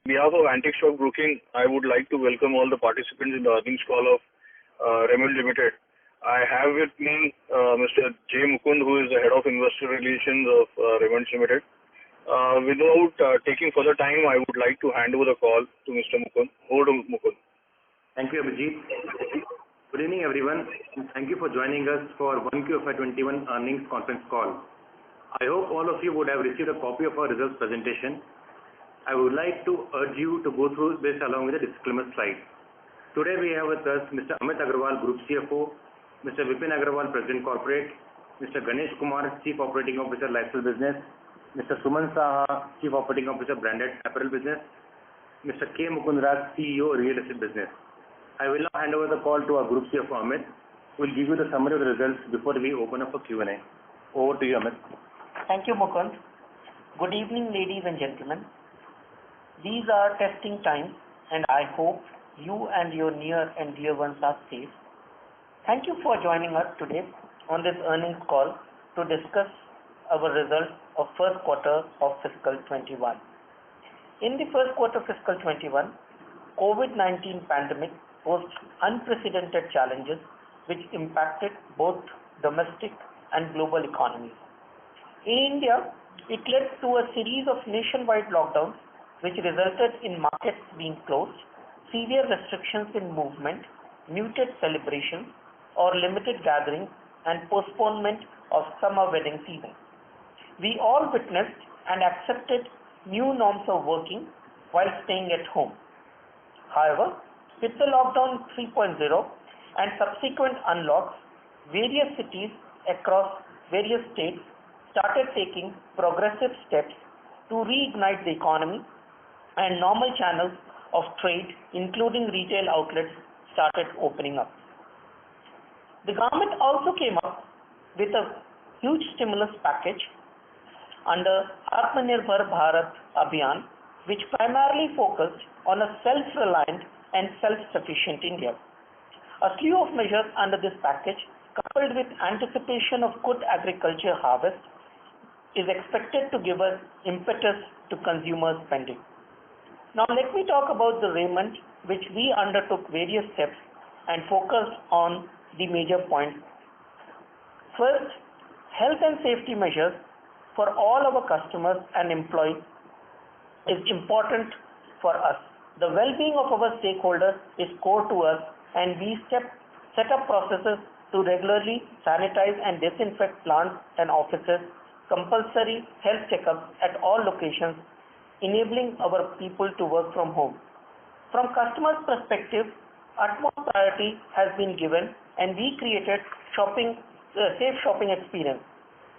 On behalf of Antique Stock Broking, I would like to welcome all the participants in the earnings call of Raymond Limited. I have with me Mr. J. Mukund, who is the Head of Investor Relations of Raymond Limited. Without taking further time, I would like to hand over the call to Mr. Mukund. Over to Mukund. Thank you, Abhijit. Good evening, everyone, and thank you for joining us for 1Q FY21 earnings conference call. I hope all of you would have received a copy of our results presentation. I would like to urge you to go through this along with the disclaimer slide. Today we have with us Mr. Amit Agarwal, Group CFO, Mr. Vipin Agarwal, President Corporate, Mr. Ganesh Kumar, Chief Operating Officer, Lifestyle Business, Mr. Suman Saha, Chief Operating Officer, Branded Apparel Business, Mr. K. Mukundraj, CEO, Real Estate Business. I will now hand over the call to our Group CFO, Amit, who will give you the summary of the results before we open up for Q&A. Over to you, Amit. Thank you, Mukund. Good evening, ladies and gentlemen. These are testing times, and I hope you and your near and dear ones are safe. Thank you for joining us today on this earnings call to discuss our results of first quarter of fiscal 21. In the first quarter of fiscal 21, COVID-19 pandemic posed unprecedented challenges which impacted both domestic and global economies. In India, it led to a series of nationwide lockdowns which resulted in markets being closed, severe restrictions in movement, muted celebrations or limited gatherings, and postponement of summer wedding season. We all witnessed and accepted new norms of working while staying at home. However, with the lockdown 3.0 and subsequent unlocks, various cities across various states started taking progressive steps to reignite the economy, and normal channels of trade, including retail outlets, started opening up. The government also came up with a huge stimulus package under Atmanirbhar Bharat Abhiyan, which primarily focused on a self-reliant and self-sufficient India. A slew of measures under this package, coupled with anticipation of good agriculture harvest, is expected to give us impetus to consumer spending. Now let me talk about the Raymond, which we undertook various steps and focused on the major points. First, health and safety measures for all our customers and employees is important for us. The well-being of our stakeholders is core to us, and we set up processes to regularly sanitize and disinfect plants and offices, compulsory health checkups at all locations, enabling our people to work from home. From customers' perspective, utmost priority has been given, and we created safe shopping experience.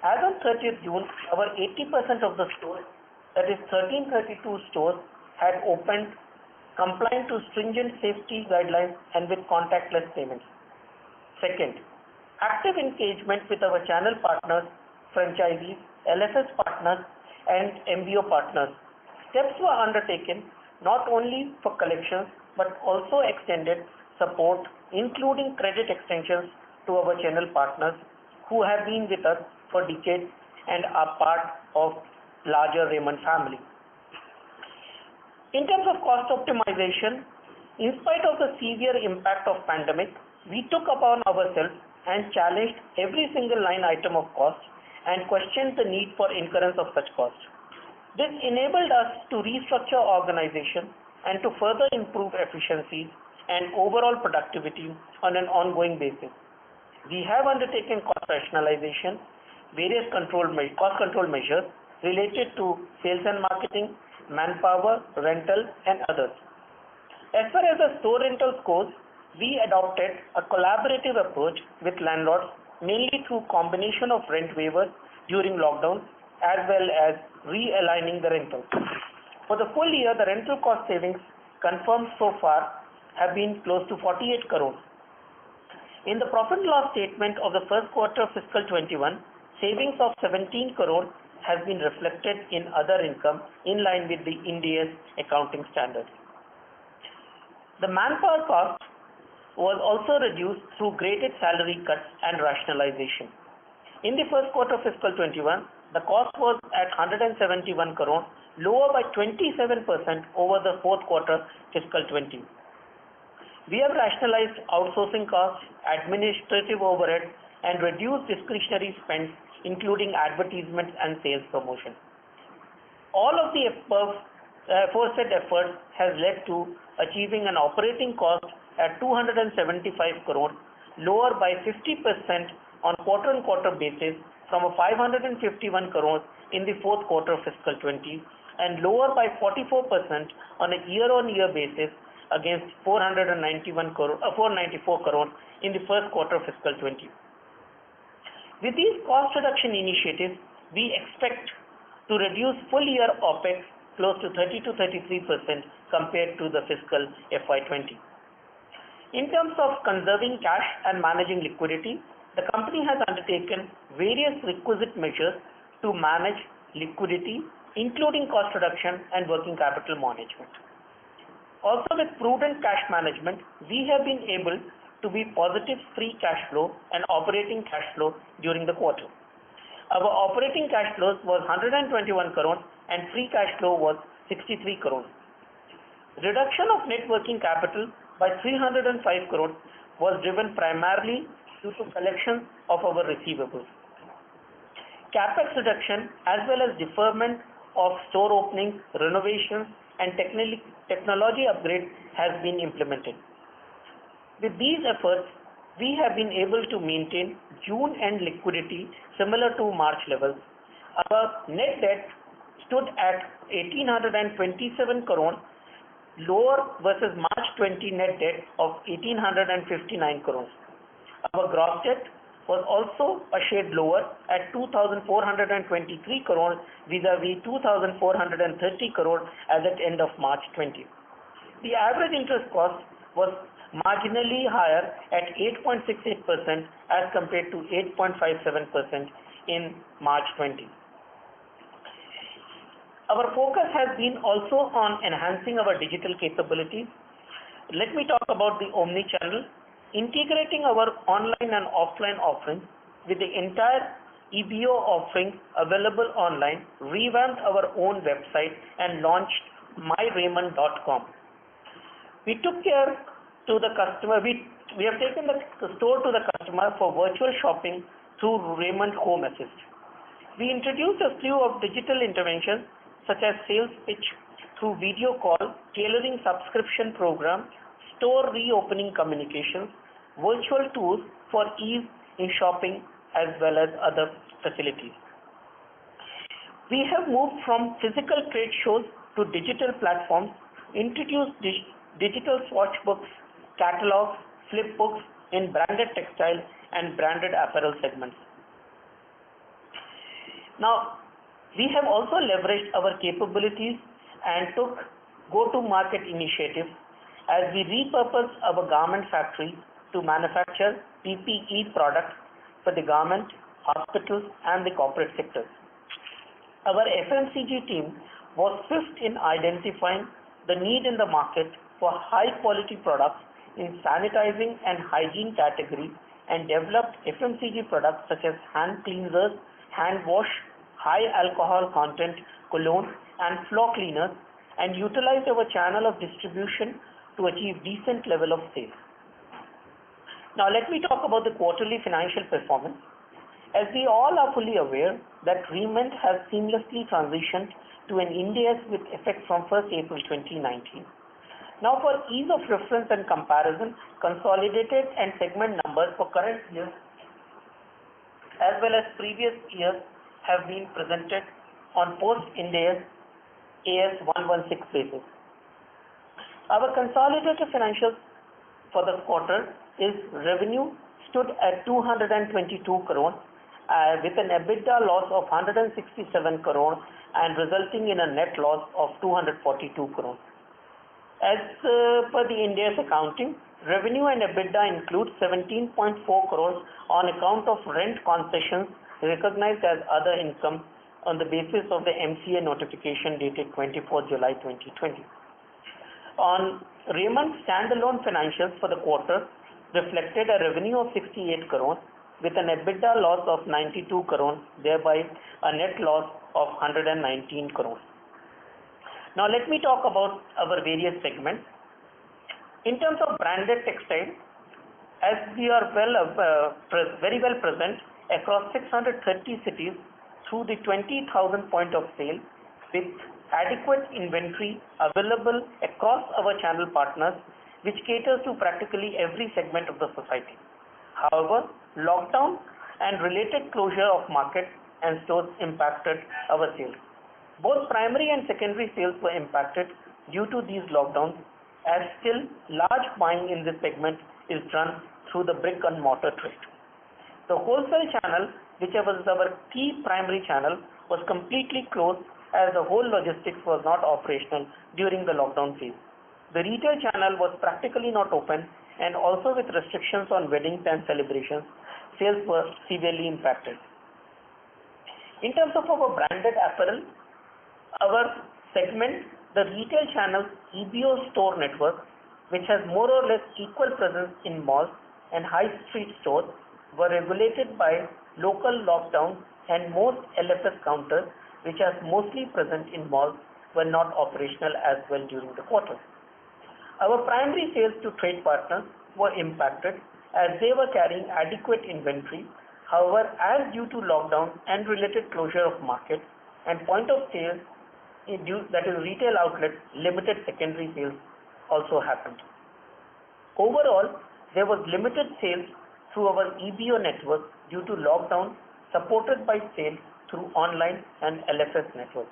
As on 30th June, our 80% of the stores, that is 1332 stores, had opened, complying to stringent safety guidelines and with contactless payments. Second, active engagement with our channel partners, franchisees, LFS partners, and MBO partners. Steps were undertaken not only for collections but also extended support, including credit extensions to our channel partners who have been with us for decades and are part of larger Raymond family. In terms of cost optimization, in spite of the severe impact of pandemic, we took upon ourselves and challenged every single line item of cost and questioned the need for incurrence of such cost. This enabled us to restructure organization and to further improve efficiencies and overall productivity on an ongoing basis. We have undertaken cost rationalization, various cost control measures related to sales and marketing, manpower, rental, and others. As far as the store rentals goes, we adopted a collaborative approach with landlords, mainly through combination of rent waivers during lockdown as well as realigning the rentals. For the full year, the rental cost savings confirmed so far have been close to 48 crores. In the profit and loss statement of the first quarter of fiscal 21, savings of 17 crores has been reflected in other income in line with the Ind AS accounting standards. The manpower cost was also reduced through graded salary cuts and rationalization. In the first quarter of fiscal 21, the cost was at 171 crore lower by 27% over the fourth quarter fiscal 20. We have rationalized outsourcing costs, administrative overhead, and reduced discretionary spends, including advertisements and sales promotion. All of the above aforesaid efforts has led to achieving an operating cost at 275 crore, lower by 50% on quarter-on-quarter basis from a 551 crore in the fourth quarter of fiscal 20 and lower by 44% on a year-on-year basis against 494 crore in the first quarter of fiscal 20. With these cost reduction initiatives, we expect to reduce full year OPEX close to 30 to 33% compared to the fiscal FY20. In terms of conserving cash and managing liquidity, the company has undertaken various requisite measures to manage liquidity, including cost reduction and working capital management. Also, with prudent cash management, we have been able to be positive free cash flow and operating cash flow during the quarter. Our operating cash flows was 121 crore and free cash flow was 63 crore. Reduction of net working capital by 305 crore was driven primarily due to collection of our receivables. CapEx reduction as well as deferment of store openings, renovations and technology upgrade has been implemented. With these efforts, we have been able to maintain June end liquidity similar to March levels. Our net debt stood at 1827 crore, lower versus March 20 net debt of 1859 crores. Our gross debt was also a shade lower at 2,423 crore vis-a-vis 2,430 crore as at end of March 20. The average interest cost was marginally higher at 8.68% as compared to 8.57% in March 20. Our focus has been also on enhancing our digital capabilities. Let me talk about the omni-channel, integrating our online and offline offerings with the entire EBO offering available online, revamped our own website and launched myraymond.com. We took care to the customer. We have taken the store to the customer for virtual shopping through Raymond Home Assist. We introduced a slew of digital interventions such as sales pitch through video call, tailoring subscription program, store reopening communications, virtual tools for ease in shopping as well as other facilities. We have moved from physical trade shows to digital platforms, introduced digital swatch books, catalogs, flip books in branded textile and branded apparel segments. Now, we have also leveraged our capabilities and took go-to-market initiatives as we repurposed our garment factory to manufacture PPE products for the garment, hospitals and the corporate sectors. Our FMCG team was swift in identifying the need in the market for high-quality products in sanitizing and hygiene category and developed FMCG products such as hand cleansers, hand wash, high alcohol content cologne and floor cleaners and utilized our channel of distribution to achieve decent level of sales. Now let me talk about the quarterly financial performance. As we all are fully aware that Raymond has seamlessly transitioned to an Ind AS with effect from 1st April 2019. Now for ease of reference and comparison, consolidated and segment numbers for current year as well as previous years have been presented on post-Ind AS 116 basis. Our consolidated financials for the quarter is revenue stood at 222 crore with an EBITDA loss of 167 crore and resulting in a net loss of 242 crore. As per the Ind AS accounting, revenue and EBITDA include 17.4 crores on account of rent concessions recognized as other income on the basis of the MCA notification dated 24 July 2020. On Raymond standalone financials for the quarter reflected a revenue of 68 crore with an EBITDA loss of 92 crore, thereby a net loss of 119 crore. Now let me talk about our various segments. In terms of branded textile, as we are very well present across 630 cities through the 20,000 point of sale with adequate inventory available across our channel partners, which caters to practically every segment of the society. However, lockdown and related closure of markets and stores impacted our sales. Both primary and secondary sales were impacted due to these lockdowns, as still large buying in this segment is done through the brick and mortar trade. The wholesale channel, which was our key primary channel, was completely closed as the whole logistics was not operational during the lockdown phase. The retail channel was practically not open, and also with restrictions on weddings and celebrations, sales were severely impacted. In terms of our branded apparel, our segment, the retail channel's EBO store network, which has more or less equal presence in malls and high street stores, were regulated by local lockdowns, and most LFS counters, which are mostly present in malls, were not operational as well during the quarter. Our primary sales to trade partners were impacted as they were carrying adequate inventory. However, as due to lockdown and related closure of markets and point of sale, that is retail outlets, limited secondary sales also happened. Overall, there was limited sales through our EBO network due to lockdown, supported by sales through online and LFS networks.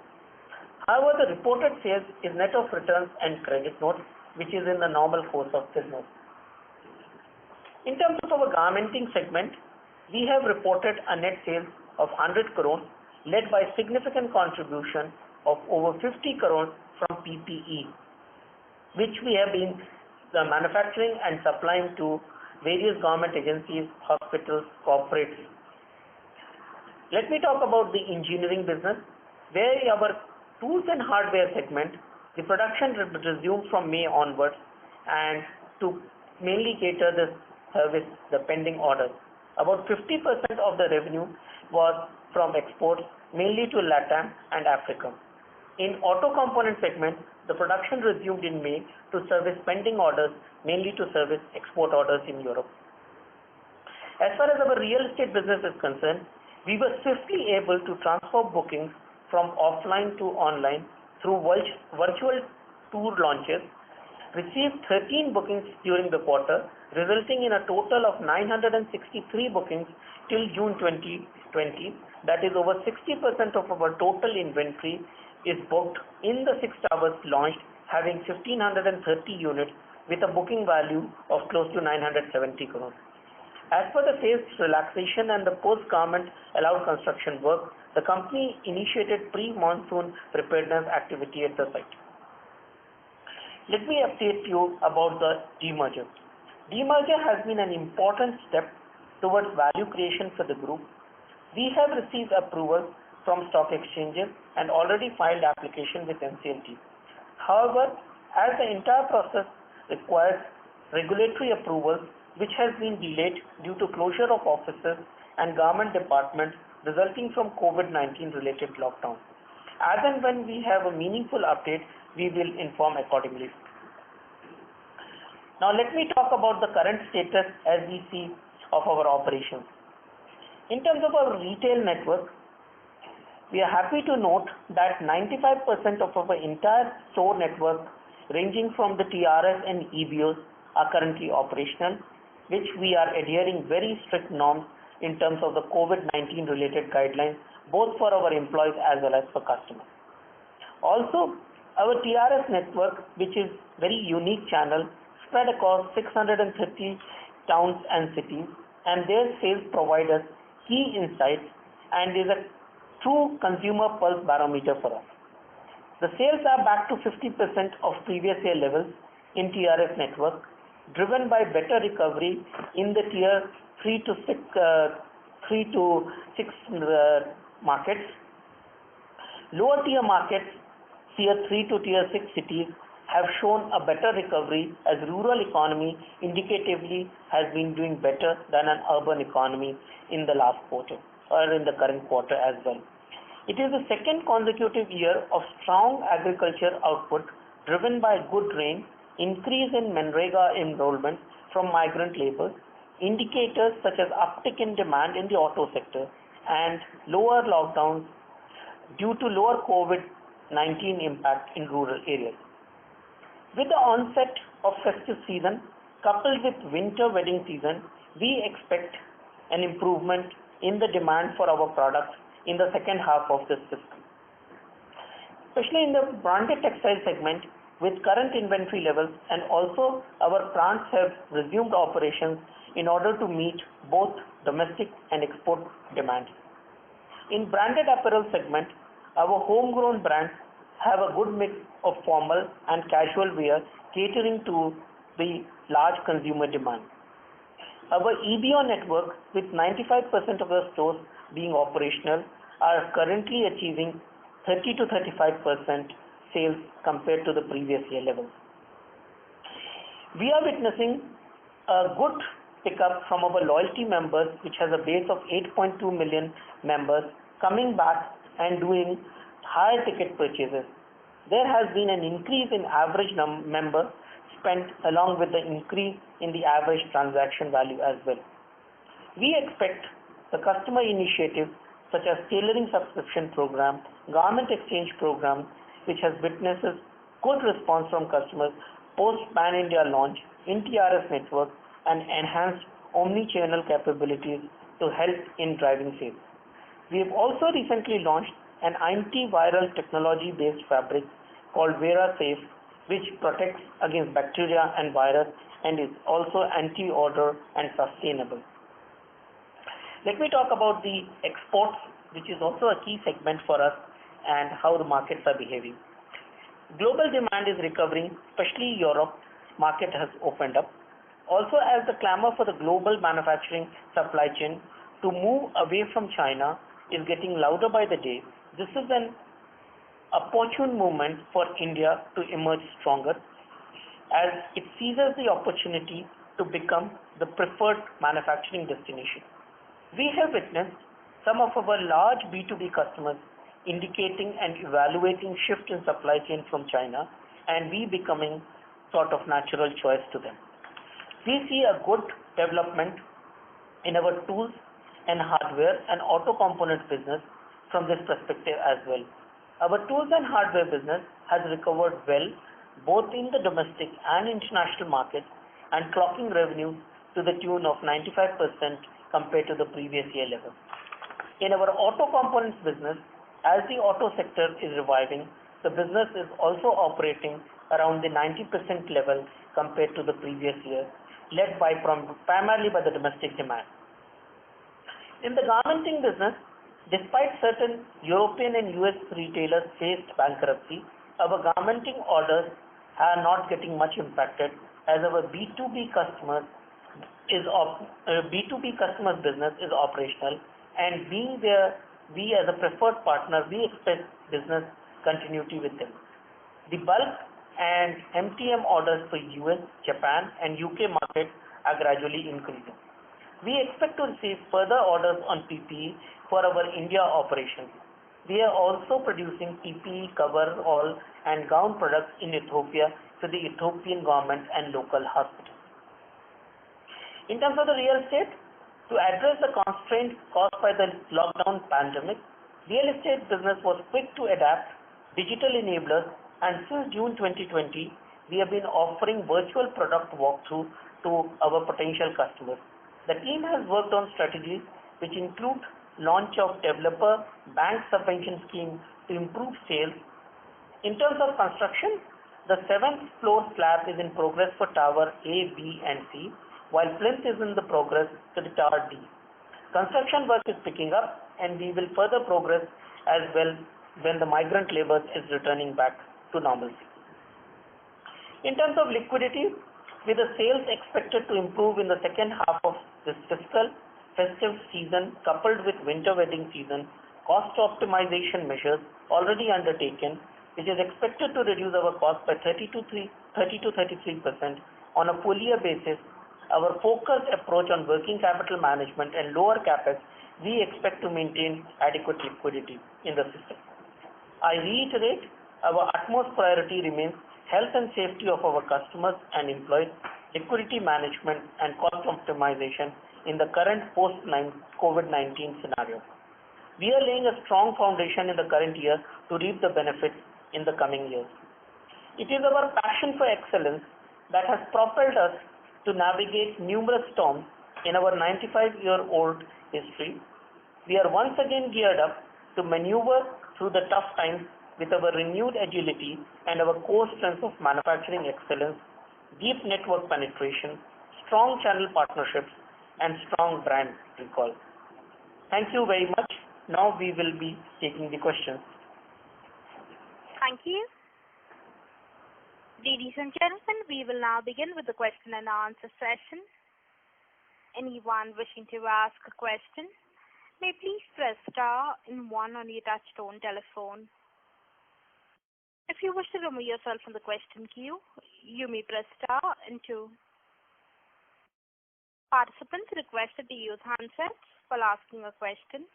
However, the reported sales is net of returns and credit notes, which is in the normal course of business. In terms of our garmenting segment, we have reported a net sales of 100 crores, led by significant contribution of over 50 crores from PPE, which we have been manufacturing and supplying to various government agencies, hospitals, corporates. Let me talk about the engineering business, where our tools and hardware segment, the production resumed from May onwards, and to mainly cater the service, the pending orders. About 50% of the revenue was from exports, mainly to LATAM and Africa. In auto component segment, the production resumed in May to service pending orders, mainly to service export orders in Europe. As far as our real estate business is concerned, we were swiftly able to transfer bookings from offline to online through virtual tour launches, received 13 bookings during the quarter, resulting in a total of 963 bookings till June 2020. That is over 60% of our total inventory is booked in the 6 towers launched, having 1,530 units with a booking value of close to 970 crores. As for the phased relaxation and the post-government allowed construction work, the company initiated pre-monsoon preparedness activity at the site. Let me update you about the demerger. Demerger has been an important step towards value creation for the group. We have received approval from stock exchanges and already filed application with NCLT. However, as the entire process requires regulatory approvals, which has been delayed due to closure of offices and government departments resulting from COVID-19 related lockdown. As and when we have a meaningful update, we will inform accordingly. Now let me talk about the current status as we see of our operations. In terms of our retail network, we are happy to note that 95% of our entire store network, ranging from the TRS and EBOs, are currently operational, which we are adhering very strict norms in terms of the COVID-19 related guidelines, both for our employees as well as for customers. Also, our TRS network, which is very unique channel, spread across 630 towns and cities, and their sales provide us key insights and is a true consumer pulse barometer for us. The sales are back to 50% of previous year levels in TRS network, driven by better recovery in the tier 3 to 6 markets. Lower tier markets, tier 3 to tier 6 cities, have shown a better recovery as rural economy indicatively has been doing better than an urban economy in the last quarter or in the current quarter as well. It is the second consecutive year of strong agriculture output driven by good rain, increase in Manrega enrollment from migrant labor, indicators such as uptick in demand in the auto sector, and lower lockdowns due to lower COVID-19 impact in rural areas. With the onset of festive season coupled with winter wedding season, we expect an improvement in the demand for our products in the second half of this fiscal. Especially in the branded textile segment, with current inventory levels, and also our plants have resumed operations in order to meet both domestic and export demand. In branded apparel segment, our homegrown brands have a good mix of formal and casual wear catering to the large consumer demand. Our EBO network, with 95% of the stores being operational, are currently achieving 30 to 35% sales compared to the previous year levels. We are witnessing a good pickup from our loyalty members, which has a base of 8.2 million members coming back and doing higher ticket purchases. There has been an increase in average member spent along with the increase in the average transaction value as well. We expect the customer initiatives such as tailoring subscription program, garment exchange program, which has witnessed good response from customers post Pan-India launch in TRS network and enhanced omni-channel capabilities to help in driving sales. We have also recently launched an antiviral technology-based fabric called Vera Safe, which protects against bacteria and virus and is also anti-odor and sustainable. Let me talk about the exports, which is also a key segment for us, and how the markets are behaving. Global demand is recovering, especially Europe market has opened up. Also, as the clamor for the global manufacturing supply chain to move away from China is getting louder by the day, this is an opportune moment for India to emerge stronger as it seizes the opportunity to become the preferred manufacturing destination. We have witnessed some of our large B2B customers indicating and evaluating shift in supply chain from China, and we becoming sort of natural choice to them. We see a good development in our tools and hardware and auto components business from this perspective as well. Our tools and hardware business has recovered well both in the domestic and international markets and clocking revenue to the tune of 95% compared to the previous year level. In our auto components business, as the auto sector is reviving, the business is also operating around the 90% level compared to the previous year, led by primarily by the domestic demand. In the garmenting business, despite certain European and US retailers faced bankruptcy, our garmenting orders are not getting much impacted as our B2B customers business is operational, and being there, we as a preferred partner, we expect business continuity with them. The bulk and MTM orders for US, Japan and UK markets are gradually increasing. We expect to receive further orders on PPE for our India operations. We are also producing PPE, coverall and gown products in Ethiopia to the Ethiopian government and local hospitals. In terms of the real estate, to address the constraint caused by the lockdown pandemic, real estate business was quick to adapt digital enablers, and since June 2020, we have been offering virtual product walkthrough to our potential customers. The team has worked on strategies which include launch of developer bank subvention scheme to improve sales. In terms of construction, the 7th floor slab is in progress for tower A, B and C, while plinth is in the progress to the tower D. Construction work is picking up and we will further progress as well when the migrant labor is returning back to normalcy. In terms of liquidity, with the sales expected to improve in the second half of this fiscal festive season coupled with winter wedding season, cost optimization measures already undertaken, which is expected to reduce our cost by 30 to 33% on a full year basis. Our focused approach on working capital management and lower capex we expect to maintain adequate liquidity in the system. I reiterate, our utmost priority remains health and safety of our customers and employees, liquidity management, and cost optimization in the current post-COVID-19 scenario. We are laying a strong foundation in the current year to reap the benefits in the coming years. It is our passion for excellence that has propelled us to navigate numerous storms in our 95-year-old history. We are once again geared up to maneuver through the tough times with our renewed agility and our core strengths of manufacturing excellence, deep network penetration, strong channel partnerships, and strong brand recall. Thank you very much. Now we will be taking the questions. Thank you. Ladies and gentlemen, we will now begin with the question and answer session. Anyone wishing to ask a question may please press star and 1 on your touchtone telephone. If you wish to remove yourself from the question queue, you may press star and 2. Participants are requested to use handsets while asking a question.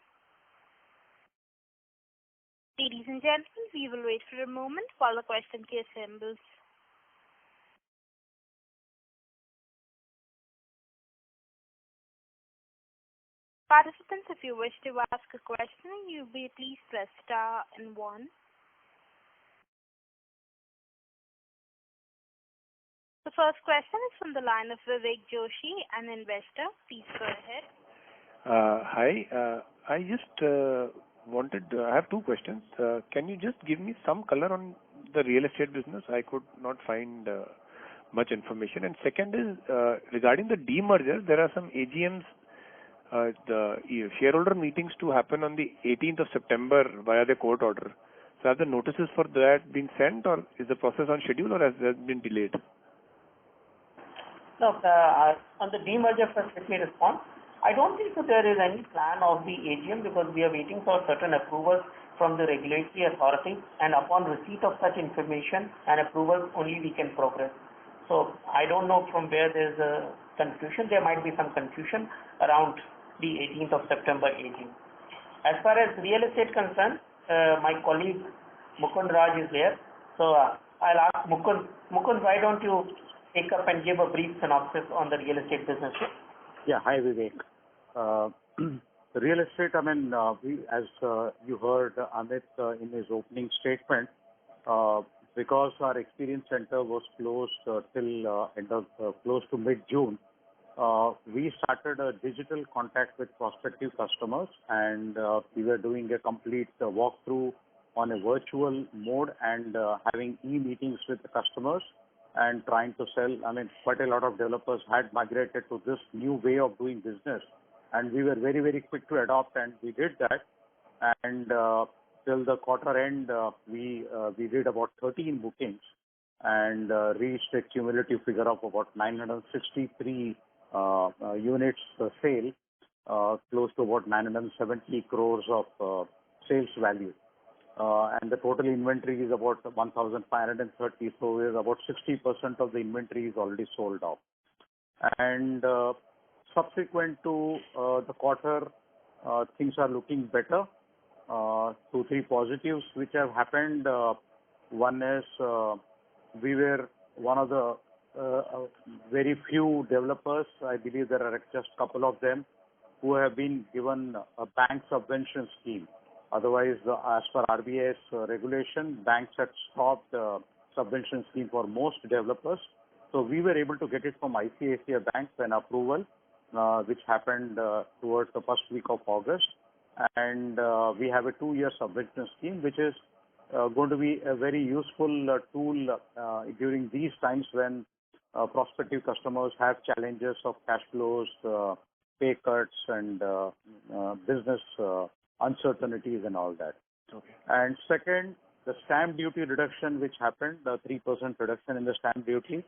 Ladies and gentlemen, we will wait for a moment while the question queue assembles. Participants, if you wish to ask a question, you may please press star and 1. The first question is from the line of Vivek Joshi, an investor. Please go ahead. Hi. I just I have two questions. Can you just give me some color on the real estate business? I could not find much information. And second is, regarding the demerger, there are some AGMs, the shareholder meetings to happen on the 18th of September via the court order. So have the notices for that been sent, or is the process on schedule, or has that been delayed? No, on the demerger first, let me respond. I don't think that there is any plan of the AGM because we are waiting for certain approvals from the regulatory authority, and upon receipt of such information and approvals, only we can progress. So I don't know from where there is a confusion. There might be some confusion around the 18th of September AGM. As far as real estate concerned, my colleague Mukund Raj is there. So I'll ask Mukund. Mukund, why don't you take up and give a brief synopsis on the real estate business? Yeah, hi Vivek. The real estate, as you heard Amit in his opening statement, because our experience center was closed till close to mid-June, we started a digital contact with prospective customers, and we were doing a complete walkthrough on a virtual mode and having e-meetings with the customers and trying to sell. Quite a lot of developers had migrated to this new way of doing business, and we were very, very quick to adopt, and we did that. And till the quarter end, we did about 13 bookings and reached a cumulative figure of about 963 units sale, close to about 970 crores of sales value. And the total inventory is about 1,530, so about 60% of the inventory is already sold off. And subsequent to the quarter, things are looking better. 2-3 positives which have happened. One is we were one of the very few developers, I believe there are just a couple of them, who have been given a bank subvention scheme. Otherwise, as per RBI's regulation, banks had stopped subvention scheme for most developers. So we were able to get it from ICICI Bank, an approval, which happened towards the first week of August. And we have a 2-year subvention scheme, which is going to be a very useful tool during these times when prospective customers have challenges of cash flows, pay cuts, and business uncertainties and all that. Okay. And second, the stamp duty reduction which happened, the 3% reduction in the stamp duty,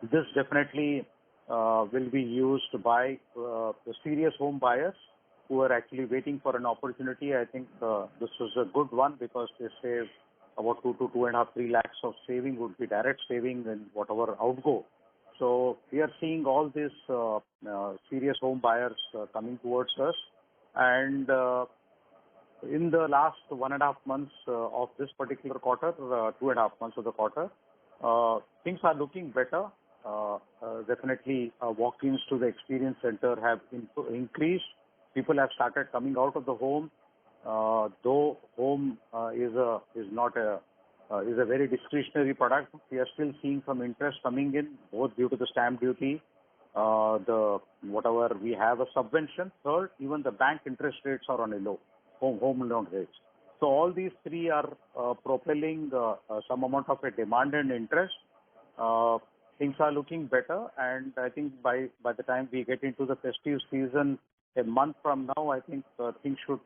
this definitely will be used by the serious home buyers who are actually waiting for an opportunity. I think this is a good one because they save about 2 to 2.5, 3 lakhs of saving would be direct saving in whatever outgo. So we are seeing all these serious home buyers coming towards us, And in the last 1.5 months of this particular quarter, 2.5 months of the quarter, things are looking better. Definitely, walk-ins to the experience center have increased. People have started coming out of the home, though home is a very discretionary product. We are still seeing some interest coming in, both due to the stamp duty, whatever we have a subvention. Third, even the bank interest rates are on a low, home loan rates. So all these three are propelling some amount of a demand and interest. Things are looking better, and I think by the time we get into the festive season, a month from now, I think things should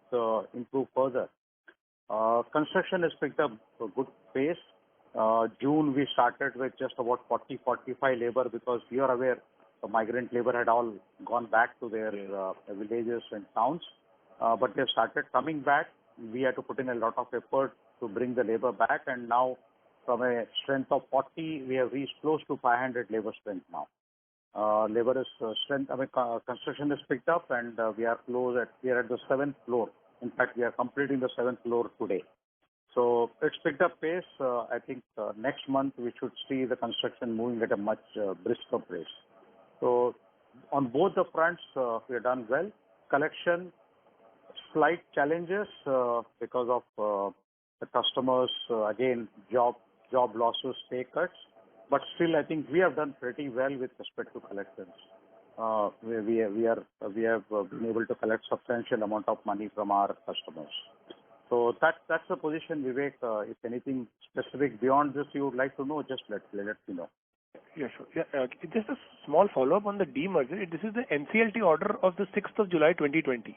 improve further. Construction has picked up a good pace. June we started with just about 40-45 labor, because you are aware the migrant labor had all gone back to their villages and towns, but they started coming back. We had to put in a lot of effort to bring the labor back, and now from a strength of 40, we have reached close to 500 labor strength now. Labor is strength. Construction is picked up, and we are at the 7th floor. In fact, we are completing the 7th floor today. So it's picked up pace. I think next month we should see the construction moving at a much brisker pace. So on both the fronts, we have done well. Collection, slight challenges because of the customers, again, job losses, pay cuts. But still, I think we have done pretty well with respect to collections. We have been able to collect substantial amount of money from our customers. So that's the position, Vivek. If anything specific beyond this you would like to know, just let me know. Yeah, sure. Yeah, just a small follow-up on the demerger. This is the NCLT order of the 6th of July 2020.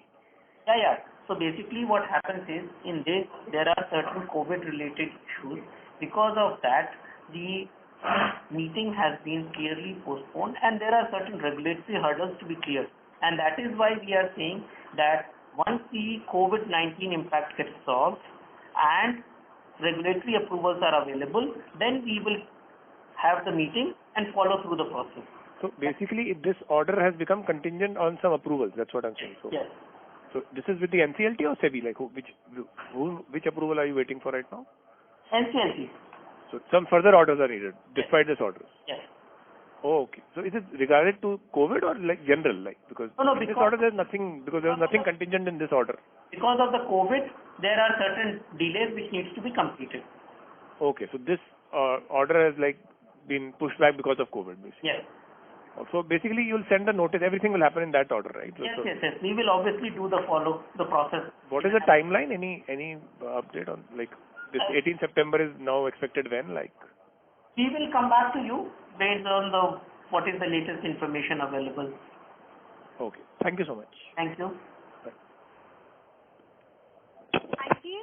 Yeah. So basically what happens is, in this, there are certain COVID-related issues. Because of that, the meeting has been clearly postponed, and there are certain regulatory hurdles to be cleared. And that is why we are saying that once the COVID-19 impact gets solved and regulatory approvals are available, then we will have the meeting and follow through the process. So basically, this order has become contingent on some approvals. That's what I'm saying. So, yes. So this is with the NCLT or SEBI? Like, which approval are you waiting for right now? NCLT. So some further orders are needed despite this order. Yes. Oh, okay. So is it regarded to COVID or like general? Like, because no, in this order there's nothing contingent in this order. Because of the COVID, there are certain delays which needs to be completed. Okay. So this order has like been pushed back because of COVID, basically. Yes. So basically, you'll send a notice. Everything will happen in that order, right? Yes. We will obviously do the process. What is the timeline? Any update on like this 18 September is now expected when? Like, we will come back to you based on what is the latest information available. Okay. Thank you so much. Thank you. Bye. Thank you.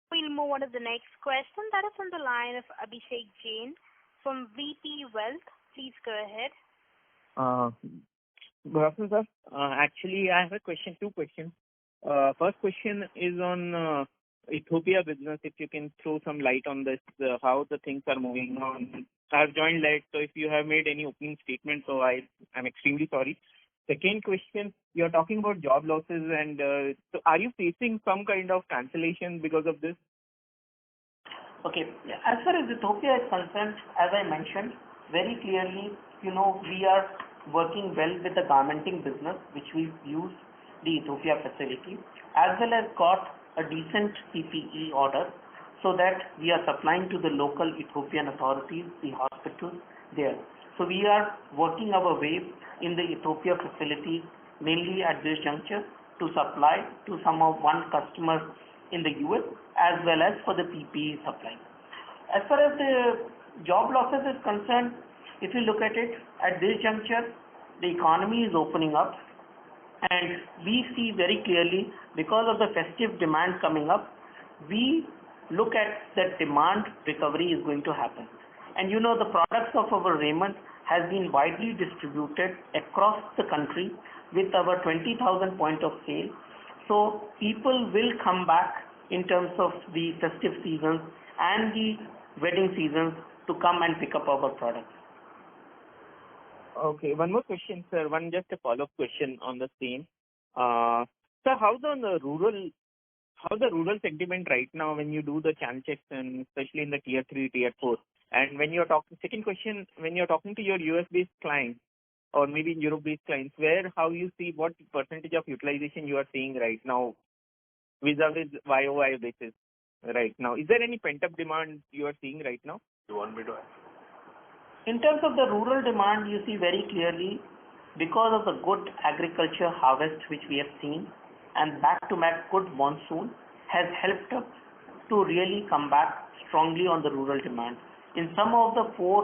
We'll move on to the next question. That is on the line of Abhishek Jain from VP Wealth. Please go ahead. Good afternoon, sir. Actually, I have two questions. First question is on Ethiopia business. If you can throw some light on this, how the things are moving on. I've joined late, so if you have made any opening statement, so I'm extremely sorry. Second question, you're talking about job losses, and so are you facing some kind of cancellation because of this? Okay. As far as Ethiopia is concerned, as I mentioned very clearly, we are working well with the garmenting business, which we use the Ethiopia facility, as well as got a decent PPE order, so that we are supplying to the local Ethiopian authorities, the hospitals there. So we are working our way in the Ethiopia facility, mainly at this juncture, to supply to one customer in the US, as well as for the PPE supply. As far as the job losses is concerned, if you look at it, at this juncture, the economy is opening up, and we see very clearly, because of the festive demand coming up, we look at that demand recovery is going to happen. And the products of our raiment has been widely distributed across the country with our 20,000 point of sale. So people will come back in terms of the festive seasons and the wedding seasons to come and pick up our products. Okay, one more question, sir. Just a follow-up question on the same. So how the rural sentiment right now when you do the channel checks, and especially in the tier 3, tier 4? And when you're talking, second question, when you're talking to your US-based clients or maybe Europe-based clients, how you see what percentage of utilization you are seeing right now vis-a-vis YOY basis right now? Is there any pent-up demand you are seeing right now? You want me to ask? In terms of the rural demand, you see very clearly, because of the good agriculture harvest which we have seen and back-to-back good monsoon has helped us to really come back strongly on the rural demand. In some of the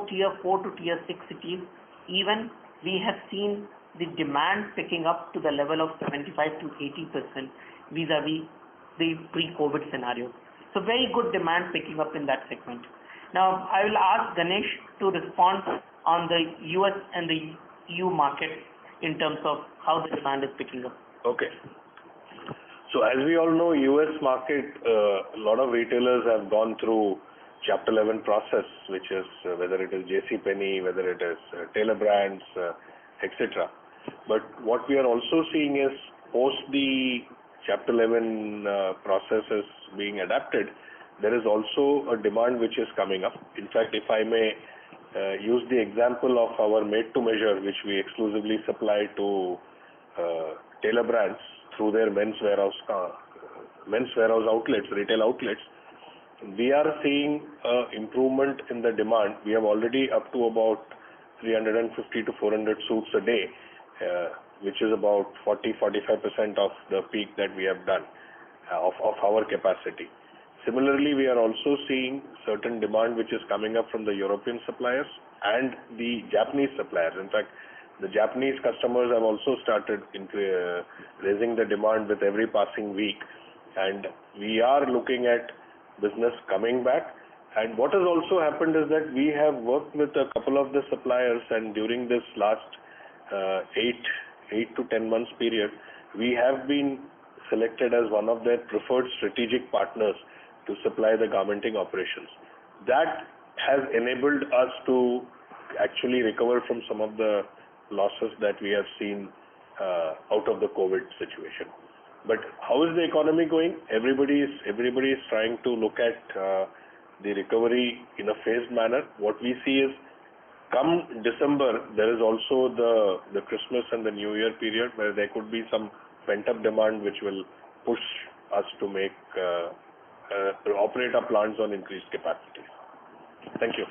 tier 4 to tier 6 cities, even we have seen the demand picking up to the level of 75 to 80% vis-a-vis the pre-COVID scenario. So very good demand picking up in that segment. Now, I will ask Ganesh to respond on the US and the EU market in terms of how the demand is picking up. Okay. So as we all know, US market, a lot of retailers have gone through Chapter 11 process, which is whether it is JCPenney, whether it is Taylor Brands, etc. But what we are also seeing is post the Chapter 11 processes being adapted, there is also a demand which is coming up. In fact, if I may use the example of our made-to-measure, which we exclusively supply to Taylor Brands through their men's warehouse outlets, retail outlets, we are seeing improvement in the demand. We have already up to about 350 to 400 suits a day, which is about 40-45% of the peak that we have done of our capacity. Similarly, we are also seeing certain demand which is coming up from the European suppliers and the Japanese suppliers. In fact, the Japanese customers have also started raising the demand with every passing week, and we are looking at business coming back. And what has also happened is that we have worked with a couple of the suppliers, and during this last 8 to 10 months period, we have been selected as one of their preferred strategic partners to supply the garmenting operations. That has enabled us to actually recover from some of the losses that we have seen out of the COVID situation. But how is the economy going? Everybody is trying to look at the recovery in a phased manner. What we see is, come December, there is also the Christmas and the New Year period where there could be some pent-up demand which will push us to make operate our plants on increased capacities. Thank you.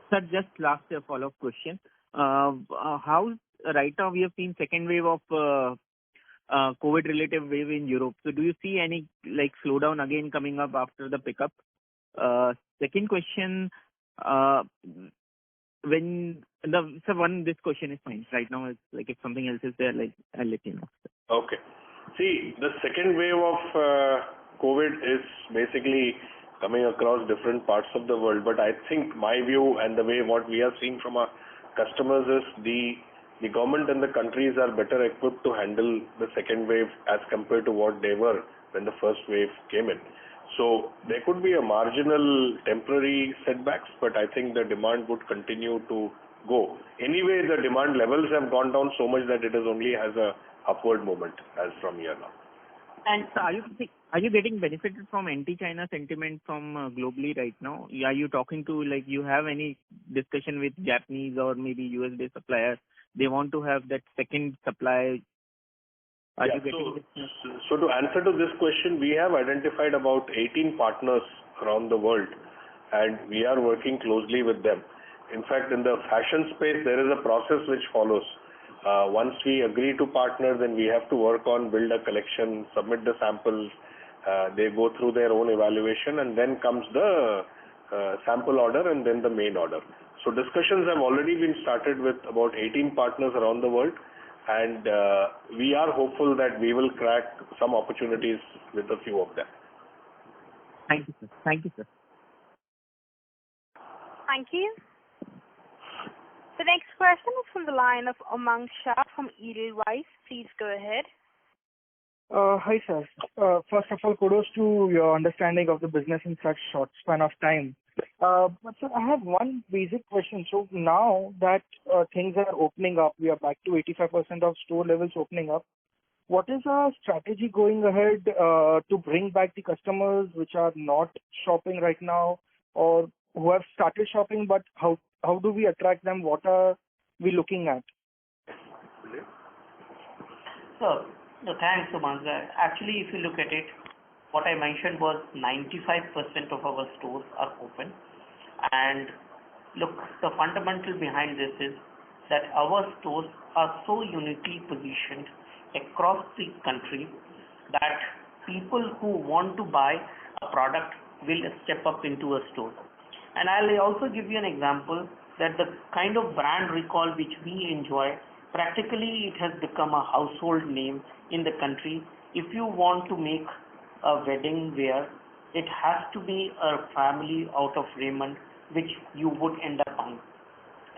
Sir, just last follow-up question. How right now we have seen second wave of COVID-related wave in Europe. So do you see any slowdown again coming up after the pickup? Second question, this question is fine. Right now, it's if something else is there, I'll let you know. Okay. See, the second wave of COVID is basically coming across different parts of the world. But I think my view and the way what we are seeing from our customers is the government and the countries are better equipped to handle the second wave as compared to what they were when the first wave came in. So there could be a marginal temporary setbacks, but I think the demand would continue to go. Anyway, the demand levels have gone down so much that it is only has a upward moment as from here now. And are you getting benefited from anti-China sentiment from globally right now? Are you talking to you have any discussion with Japanese or maybe US-based suppliers? They want to have that second supply. So to answer to this question, we have identified about 18 partners around the world, and we are working closely with them. In fact, in the fashion space, there is a process which follows. Once we agree to partner, then we have to work on build a collection, submit the samples. They go through their own evaluation, and then comes the sample order and then the main order. So discussions have already been started with about 18 partners around the world, and we are hopeful that we will crack some opportunities with a few of them. Thank you, sir. Thank you, sir. Thank you. The next question is from the line of Umang Shah from Edelweiss. Please go ahead. Hi, sir. First of all, kudos to your understanding of the business in such short span of time. But sir, I have one basic question. So now that things are opening up, we are back to 85% of store levels opening up. what is our strategy going ahead to bring back the customers which are not shopping right now or who have started shopping, but how do we attract them? What are we looking at? So, no, thanks, Umang. Actually, if you look at it, what I mentioned was 95% of our stores are open. And look, the fundamental behind this is that our stores are so uniquely positioned across the country that people who want to buy a product will step up into a store. And I'll also give you an example that the kind of brand recall which we enjoy, practically it has become a household name in the country. If you want to make a wedding wear, it has to be a family out of Raymond which you would end up buying.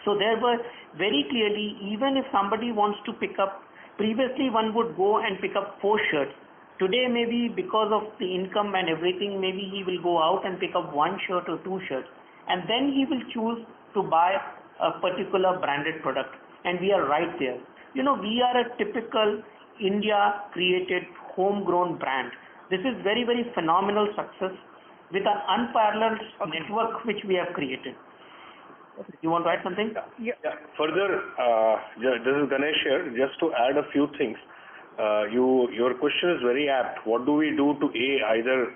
So there were very clearly, even if somebody wants to pick up, previously one would go and pick up 4 shirts. Today maybe because of the income and everything, maybe he will go out and pick up 1 shirt or 2 shirts. And then he will choose to buy a particular branded product. And we are right there. You know, we are a typical India created homegrown brand. This is very, very phenomenal success with an unparalleled network which we have created. You want to add something? Yeah. Further, this is Ganesh here. Just to add a few things. Your question is very apt. What do we do to either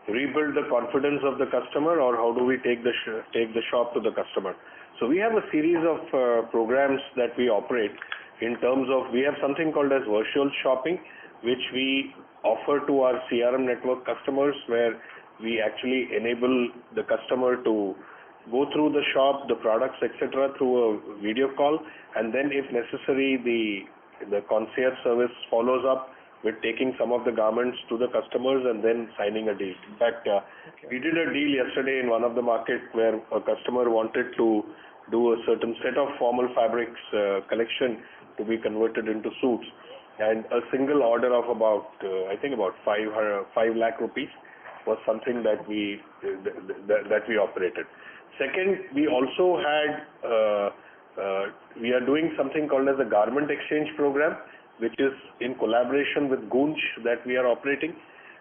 rebuild the confidence of the customer, or how do we take the shop to the customer? So we have a series of programs that we operate in terms of, we have something called as virtual shopping, which we offer to our CRM network customers, where we actually enable the customer to go through the shop, the products, etc., through a video call, and then if necessary the concierge service follows up with taking some of the garments to the customers and then signing a deal. In fact, we did a deal yesterday in one of the market where a customer wanted to do a certain set of formal fabrics collection to be converted into suits, and a single order of about I think about 5 lakh rupees was something that we operated. Second, we also had we are doing something called as a garment exchange program, which is in collaboration with Goonj that we are operating.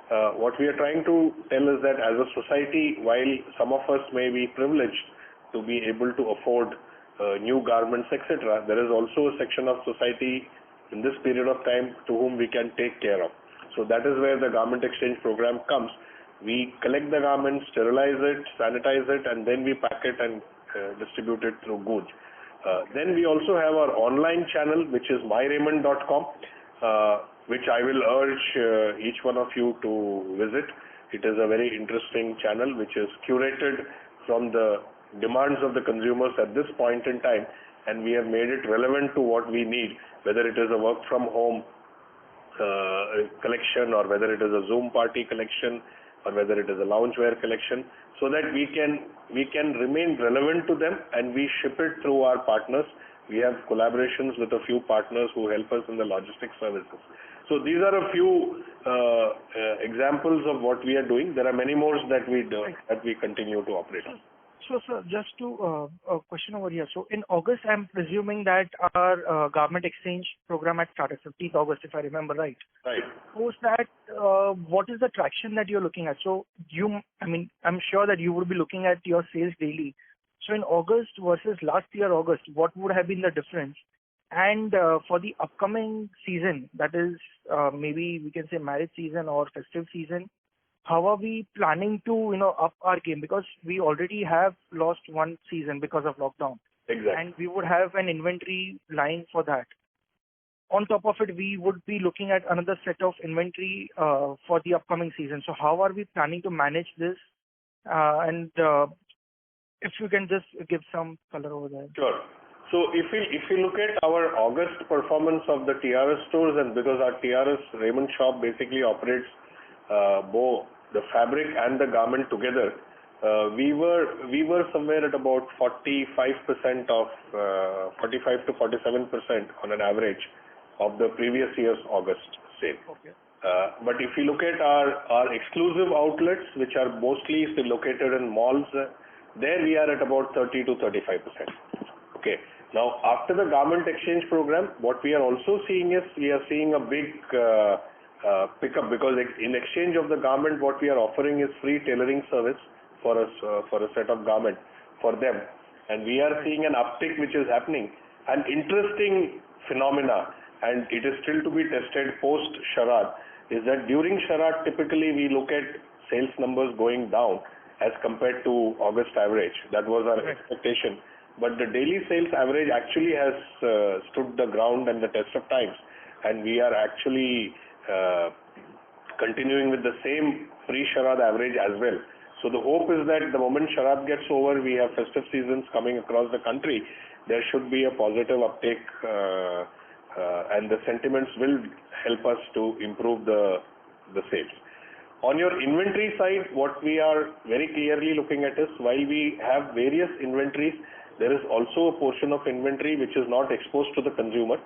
What we are trying to tell is that as a society, while some of us may be privileged to be able to afford new garments, etc., there is also a section of society in this period of time to whom we can take care of. So that is where the garment exchange program comes. We collect the garments, sterilize it, sanitize it, and then we pack it and distribute it through Goonj. Then we also have our online channel, which is myraymond.com, which I will urge each one of you to visit. It is a very interesting channel which is curated from the demands of the consumers at this point in time, and we have made it relevant to what we need, whether it is a work from home collection, or whether it is a Zoom party collection, or whether it is a loungewear collection, so that we can remain relevant to them, and we ship it through our partners. We have collaborations with a few partners who help us in the logistics services. So these are a few examples of what we are doing. There are many more that we continue to operate on. So, sir, just to a question over here. So, in August, I'm presuming that our garment exchange program had started, 15th August, if I remember right. Right. Post that, what is the traction that you're looking at? So, I'm sure that you would be looking at your sales daily. So, in August versus last year August, what would have been the difference? And for the upcoming season, that is maybe we can say marriage season or festive season, how are we planning to, up our game? Because we already have lost one season because of lockdown. Exactly. And we would have an inventory line for that. On top of it, we would be looking at another set of inventory for the upcoming season. So how are we planning to manage this? And if you can just give some color over there. Sure. So if you look at our August performance of the TRS stores, and because our TRS Raymond shop basically operates both the fabric and the garment together, we were somewhere at about 45% of 45 to 47% on an average of the previous year's August sale. Okay. But if you look at our exclusive outlets, which are mostly still located in malls, there we are at about 30 to 35%. Okay. Now, after the garment exchange program, what we are also seeing is we are seeing a big pickup, because in exchange of the garment, what we are offering is free tailoring service for a set of garment for them, and we are seeing an uptick which is happening. An interesting phenomena, and it is still to be tested post Sharad, is that during Sharad typically we look at sales numbers going down as compared to August average. That was our expectation. But the daily sales average actually has stood the ground and the test of times, and we are actually continuing with the same pre-Sharad average as well. So the hope is that the moment Sharad gets over, we have festive seasons coming across the country, there should be a positive uptake, and the sentiments will help us to improve the sales. On your inventory side, what we are very clearly looking at is, while we have various inventories, there is also a portion of inventory which is not exposed to the consumer.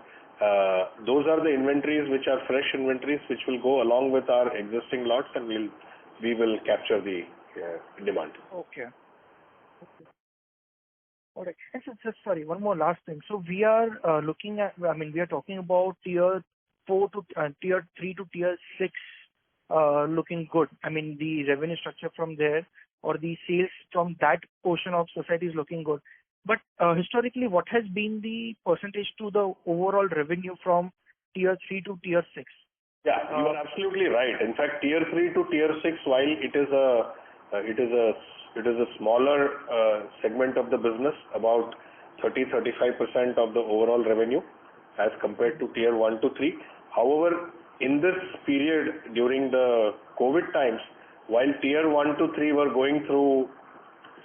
Those are the inventories which are fresh inventories, which will go along with our existing lots, and we will capture the demand. Okay. All right. And so, just sorry, one more last thing. So we are looking at, we are talking about tier 4 to tier 3 to tier 6 looking good. The revenue structure from there, or the sales from that portion of society is looking good. But historically, what has been the percentage to the overall revenue from tier 3 to tier 6? Yeah, you are absolutely right. In fact, tier 3 to tier 6, while it is a smaller segment of the business, about 30-35% of the overall revenue as compared to tier 1 to 3. However, in this period during the COVID times, while tier 1 to 3 were going through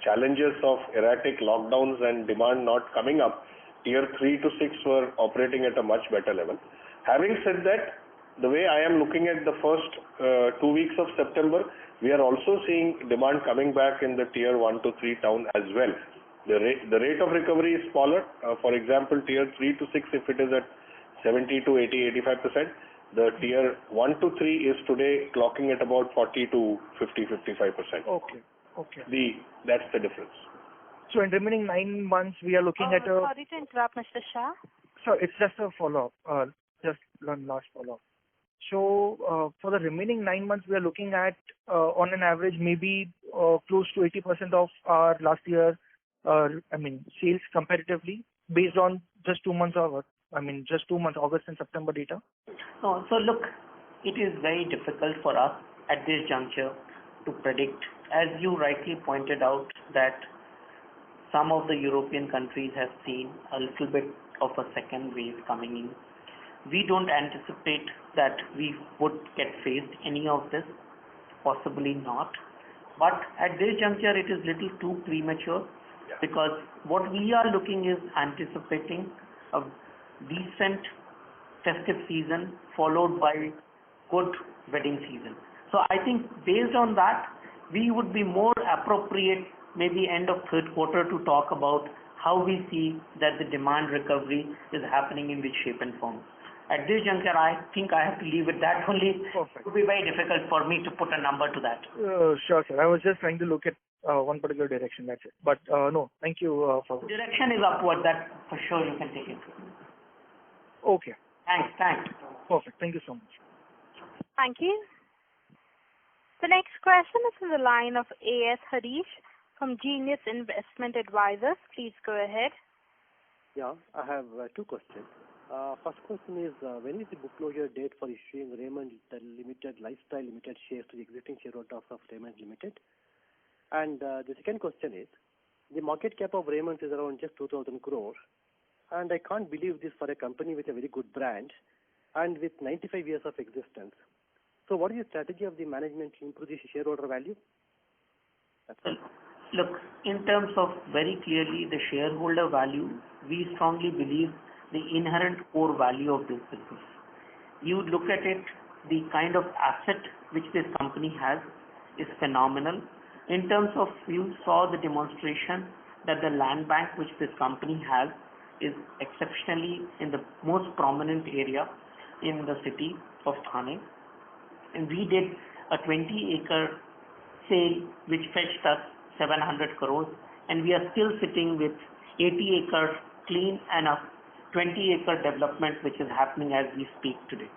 challenges of erratic lockdowns and demand not coming up, tier 3 to 6 were operating at a much better level. Having said that, the way I am looking at the first 2 weeks of September, we are also seeing demand coming back in the tier 1 to 3 town as well. The rate of recovery is smaller. For example, tier 3 to 6, if it is at 70 to 80-85%, the tier 1 to 3 is today clocking at about 40 to 50-55%. Okay. That's the difference. So in remaining 9 months, we are looking at a... Sorry to interrupt, Mr. Shah. So it's just a follow-up, just one last follow-up. So for the remaining 9 months, we are looking at, on an average, maybe close to 80% of our last year, sales comparatively, based on just 2 months of, just 2 months, August and September data. No, so look, it is very difficult for us at this juncture to predict. As you rightly pointed out, that some of the European countries have seen a little bit of a second wave coming in. We don't anticipate that we would get faced any of this, possibly not. But at this juncture, it is little too premature, because what we are looking is anticipating a decent festive season followed by good wedding season. So I think based on that, we would be more appropriate maybe end of third quarter to talk about how we see that the demand recovery is happening, in which shape and form. At this juncture, I think I have to leave it that only. Perfect. It would be very difficult for me to put a number to that. Sure, sir. I was just trying to look at one particular direction, that's it. But no, thank you for... Direction is upward, that for sure you can take it. Okay. Thanks. Perfect. Thank you so much. Thank you. The next question is from the line of A.S. Harish from Genius Investment Advisors. Please go ahead. Yeah, I have 2 questions. First question is, when is the book closure date for issuing Raymond Limited Lifestyle Limited shares to the existing shareholders of Raymond Limited? And the second question is, the market cap of Raymond is around just 2,000 crores, and I can't believe this for a company with a very good brand and with 95 years of existence. So what is the strategy of the management to improve the shareholder value? That's all. Look, in terms of very clearly the shareholder value, we strongly believe the inherent core value of this business. You look at it, the kind of asset which this company has is phenomenal. In terms of, you saw the demonstration that the land bank which this company has is exceptionally in the most prominent area in the city of Thane. And we did a 20-acre sale which fetched us 700 crores, and we are still sitting with 80-acre clean and a 20-acre development which is happening as we speak today.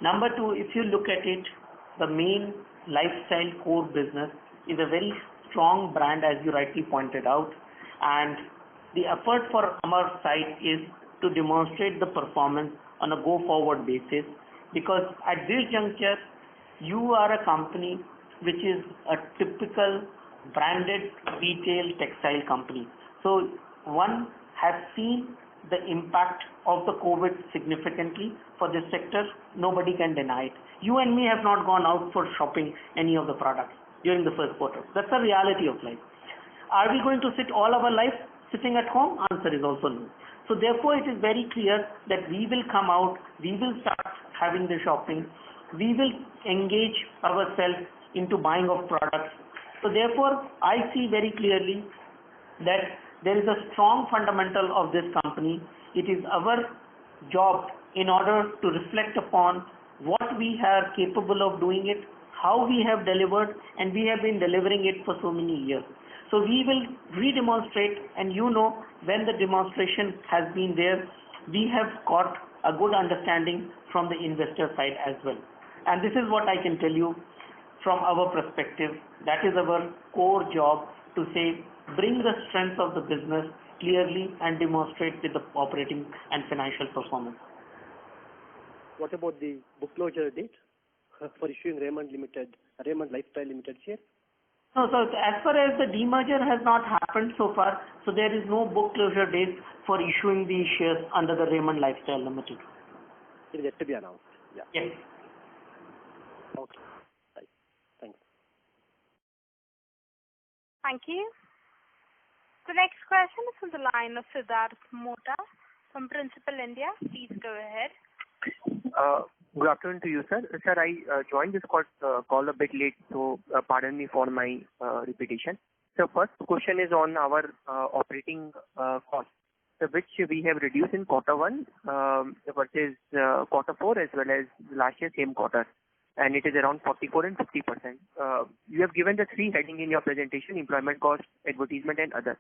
Number two, if you look at it, the main lifestyle core business is a very strong brand, as you rightly pointed out, and the effort for our side is to demonstrate the performance on a go-forward basis, because at this juncture, you are a company which is a typical branded retail textile company. So one has seen the impact of the COVID significantly for this sector. Nobody can deny it. You and me have not gone out for shopping any of the products during the first quarter. That's the reality of life. Are we going to sit all our life sitting at home? Answer is also no. So therefore it is very clear that we will come out, we will start having the shopping, we will engage ourselves into buying of products. So therefore I see very clearly that there is a strong fundamental of this company. It is our job in order to reflect upon what we are capable of doing it, how we have delivered, and we have been delivering it for so many years. So we will re-demonstrate, and you know, when the demonstration has been there, we have got a good understanding from the investor side as well. And this is what I can tell you from our perspective. That is our core job, to say, bring the strength of the business clearly and demonstrate with the operating and financial performance. What about the book closure date for issuing Raymond Lifestyle Limited shares? No, so as far as the demerger has not happened so far, so there is no book closure date for issuing the shares under the Raymond Lifestyle Limited. It is yet to be announced. Yeah. Yes. Okay. Right. Thanks. Thank you. The next question is from the line of Siddharth Mota from Principal India. Please go ahead. Good afternoon to you, sir. Sir, I joined this call a bit late, so pardon me for my repetition. So first question is on our operating costs, which we have reduced in quarter one versus quarter four as well as last year same quarter, and it is around 44 and 50%. You have given the three heading in your presentation: employment cost, advertisement, and others.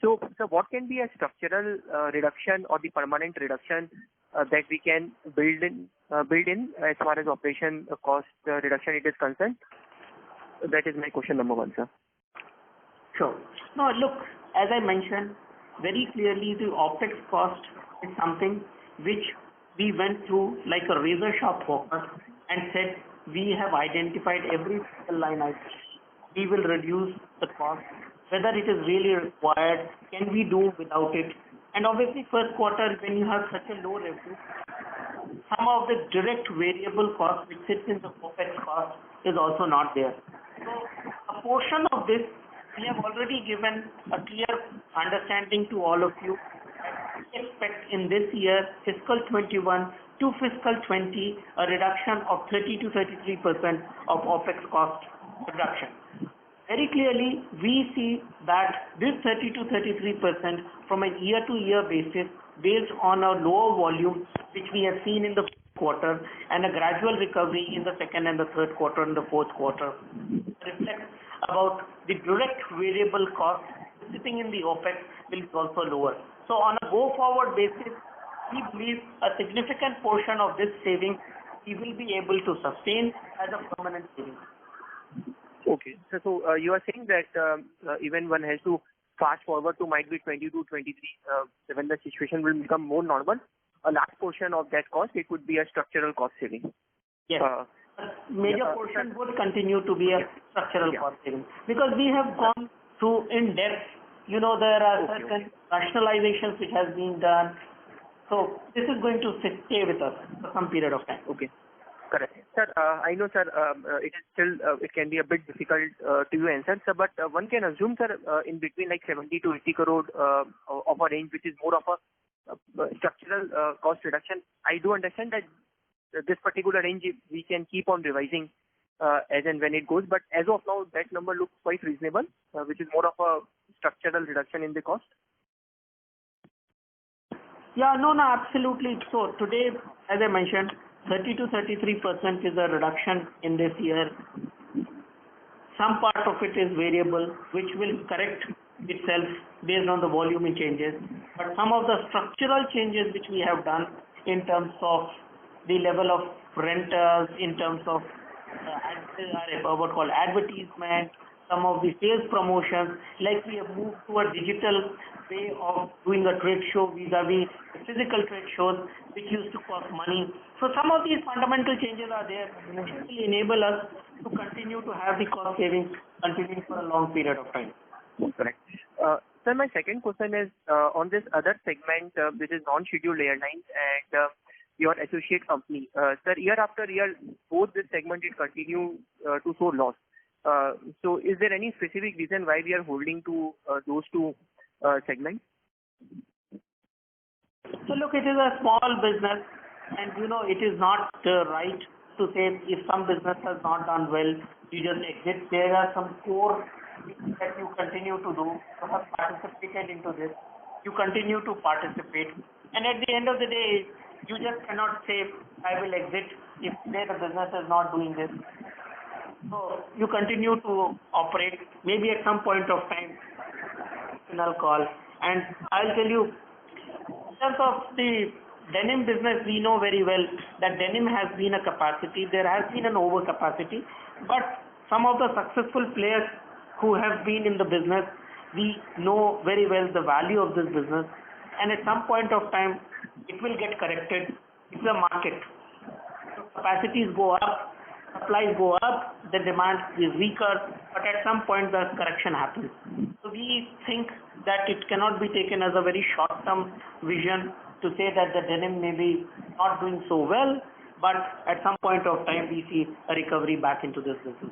So what can be a structural reduction or the permanent reduction that we can build in as far as operation cost reduction it is concerned? That is my question number one, sir. Sure. No, look, as I mentioned very clearly, the OPEX cost is something which we went through like a razor sharp focus and said we have identified every single line item. We will reduce the cost, whether it is really required, can we do without it. And obviously first quarter, when you have such a low revenue, some of the direct variable cost which sits in the OPEX cost is also not there. So a portion of this we have already given a clear understanding to all of you. We expect in this year, fiscal 21 to fiscal 20, a reduction of 30 to 33% of OPEX cost reduction. Very clearly, we see that this 30 to 33% from a year-to-year basis, based on a lower volume which we have seen in the quarter and a gradual recovery in the second and the third quarter and the fourth quarter, reflects about the direct variable cost sitting in the OPEX will be also lower. So on a go-forward basis, we believe a significant portion of this saving we will be able to sustain as a permanent saving. Okay. So you are saying that even one has to fast forward to might be 22, 23, when the situation will become more normal, a large portion of that cost, it would be a structural cost saving. Yes. Major portion would continue to be a structural cost saving, because we have gone through in depth. You know, there are certain rationalizations which has been done. So this is going to stay with us for some period of time. Okay. Correct. Sir, I know, sir, it is still, it can be a bit difficult to you answer, sir, but one can assume, sir, in between like 70 to 80 crore of a range, which is more of a structural cost reduction. I do understand that this particular range we can keep on revising as and when it goes, but as of now, that number looks quite reasonable, which is more of a structural reduction in the cost. Yeah, no, absolutely. So today, as I mentioned, 30 to 33% is a reduction in this year. Some part of it is variable, which will correct itself based on the volume changes. But some of the structural changes which we have done in terms of the level of renters, in terms of what called advertisement, some of the sales promotions, like we have moved to a digital way of doing a trade show vis-a-vis physical trade shows which used to cost money. So some of these fundamental changes are there which will enable us to continue to have the cost savings continuing for a long period of time. Correct. Sir, my second question is on this other segment, which is non-scheduled airlines and your associate company. Sir, year after year, both this segment it continue to show loss. So is there any specific reason why we are holding to those two segments? So look, it is a small business, and it is not right to say if some business has not done well, you just exit. There are some core things that you continue to do. You have participated into this. You continue to participate, and at the end of the day, you just cannot say I will exit if the business is not doing this. So you continue to operate. Maybe at some point of time, final call. And I'll tell you, in terms of the denim business, we know very well that denim has been a capacity. There has been an overcapacity. But some of the successful players who have been in the business, we know very well the value of this business. And at some point of time, it will get corrected. It's a market. So capacities go up, supplies go up, the demand is weaker, but at some point the correction happens. So we think that it cannot be taken as a very short-term vision to say that the denim may be not doing so well, but at some point of time we see a recovery back into this business.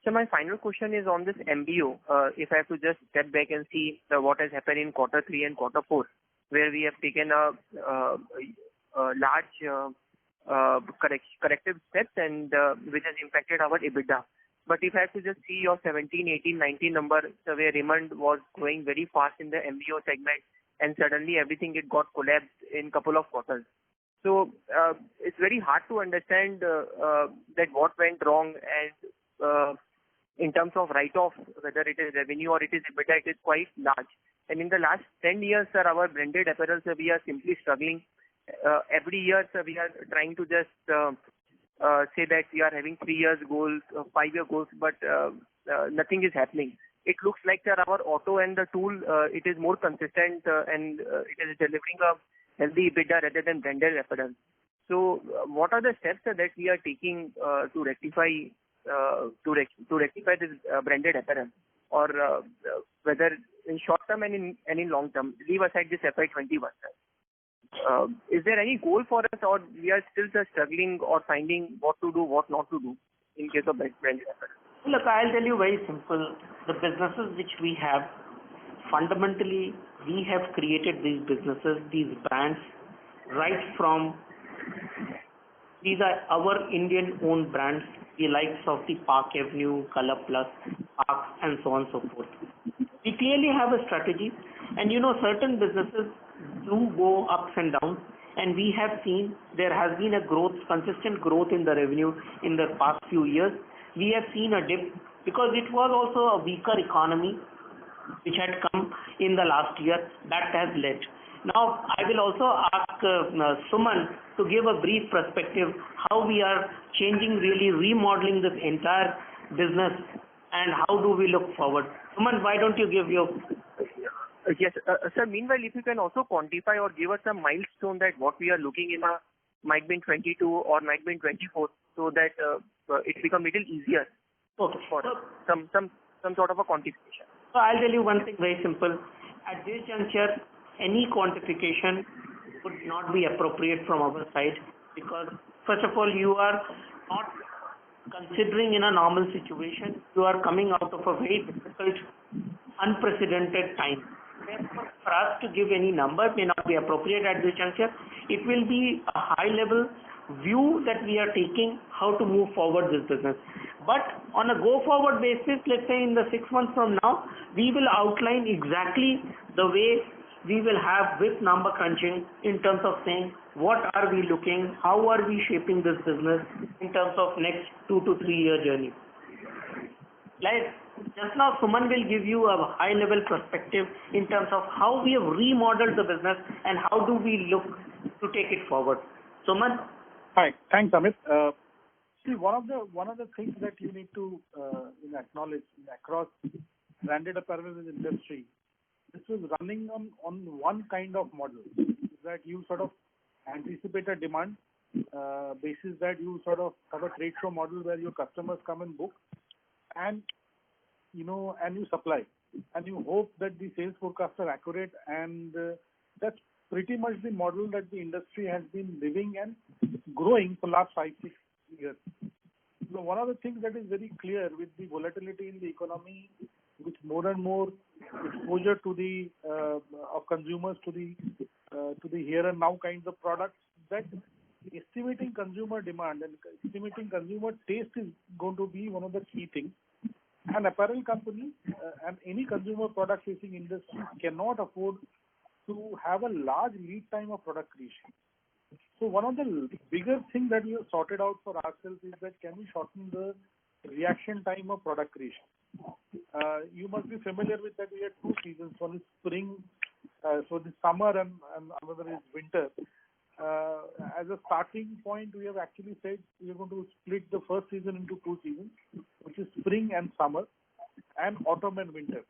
So my final question is on this MBO. If I have to just step back and see what has happened in quarter 3 and quarter 4, where we have taken a large corrective steps and which has impacted our EBITDA. But if I have to just see your 17, 18, 19 number, where Raymond was growing very fast in the MBO segment, and suddenly everything it got collapsed in couple of quarters. So it's very hard to understand that what went wrong, and in terms of write-off, whether it is revenue or it is EBITDA, it is quite large. And in the last 10 years, sir, our branded apparel, sir, we are simply struggling. Every year, sir, we are trying to just say that we are having 3 years goals, 5-year goals, but nothing is happening. It looks like, sir, our auto and the tool, it is more consistent and it is delivering a healthy EBITDA rather than branded apparel. So what are the steps, sir, that we are taking to rectify this branded apparel, or whether in short term and in long term, leave aside this FY21, sir. Is there any goal for us, or we are still just struggling or finding what to do, what not to do in case of branded apparel? Look, I'll tell you very simple. The businesses which we have, fundamentally, we have created these businesses, these brands, right from, these are our Indian-owned brands, the likes of the Park Avenue, Color Plus, Park, and so on and so forth. We clearly have a strategy, and certain businesses do go ups and downs, and we have seen there has been a growth, consistent growth in the revenue in the past few years. We have seen a dip because it was also a weaker economy which had come in the last year. That has led. Now, I will also ask Suman to give a brief perspective how we are changing, really remodeling this entire business, and how do we look forward. Suman, why don't you give your... Yes, sir, meanwhile, if you can also quantify or give us a milestone that what we are looking in might be in 22 or might be in 24, so that it become little easier for some sort of a quantification. So I'll tell you one thing very simple. At this juncture, any quantification would not be appropriate from our side, because first of all, you are not considering in a normal situation, you are coming out of a very difficult, unprecedented time. Therefore, for us to give any number may not be appropriate at this juncture. It will be a high-level view that we are taking how to move forward this business. But on a go-forward basis, let's say in the 6 months from now, we will outline exactly the way we will have with number crunching in terms of saying what are we looking, how are we shaping this business in terms of next 2 to 3 year journey. just now Suman will give you a high level perspective in terms of how we have remodeled the business and how do we look to take it forward. Suman? Hi. Thanks, Amit. See, one of the things that you need to acknowledge across branded apparel industry, this was running on one kind of model, that you sort of anticipate a demand basis, that you sort of have a trade show model where your customers come and book, and you supply, and you hope that the sales forecasts are accurate, and that's pretty much the model that the industry has been living and growing for the last 5-6 years. So one of the things that is very clear with the volatility in the economy, with more and more exposure to the of consumers to the here and now kinds of products, that estimating consumer demand and estimating consumer taste is going to be one of the key things. An apparel company and any consumer product facing industry cannot afford to have a large lead time of product creation. So one of the bigger things that we have sorted out for ourselves is that can we shorten the reaction time of product creation. You must be familiar with that we had 2 seasons. One is spring, so the summer, and another is winter. As a starting point, we have actually said we are going to split the first season into 2 seasons, which is spring and summer, and autumn and winter.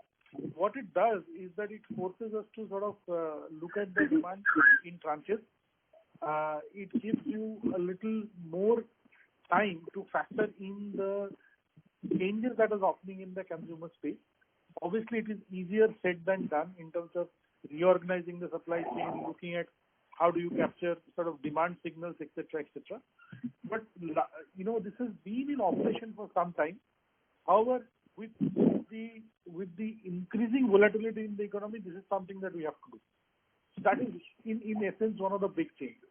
What it does is that it forces us to sort of look at the demand in tranches. It gives you a little more time to factor in the changes that is happening in the consumer space. Obviously, it is easier said than done in terms of reorganizing the supply chain, looking at how do you capture sort of demand signals, etc., etc. But this has been in operation for some time. However, with the increasing volatility in the economy, this is something that we have to do. So that is, in essence, one of the big changes.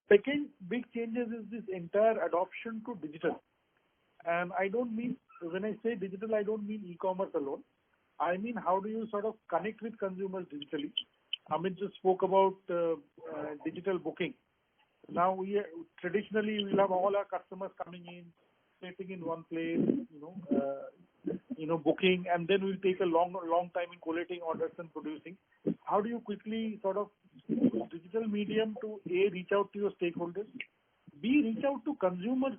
Second big changes is this entire adoption to digital. And I don't mean, when I say digital, I don't mean e-commerce alone. I mean, how do you sort of connect with consumers digitally? Amit just spoke about digital booking. Now, traditionally, we'll have all our customers coming in, sitting in one place, booking, and then we'll take a long time in collating orders and producing. How do you quickly sort of use digital medium to A, reach out to your stakeholders, B, reach out to consumers,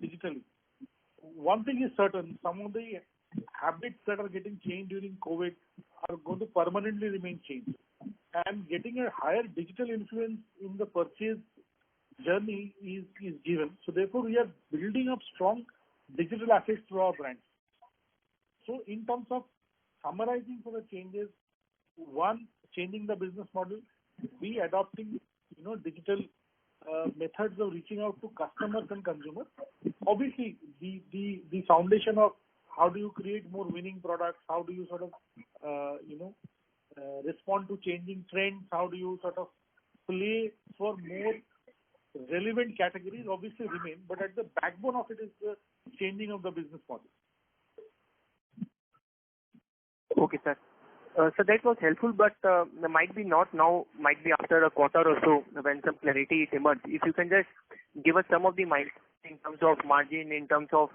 digitally? One thing is certain, some of the habits that are getting changed during COVID are going to permanently remain changed. And getting a higher digital influence in the purchase journey is given. So therefore, we are building up strong digital assets through our brands. So in terms of summarizing for the changes, one, changing the business model, B, adopting digital methods of reaching out to customers and consumers. Obviously, the foundation of how do you create more winning products, how do you sort of respond to changing trends, how do you sort of play for more relevant categories obviously remain, but at the backbone of it is the changing of the business model. Okay, sir. So that was helpful, but might be not now, might be after a quarter or so when some clarity emerges. If you can just give us some of the milestones in terms of margin, in terms of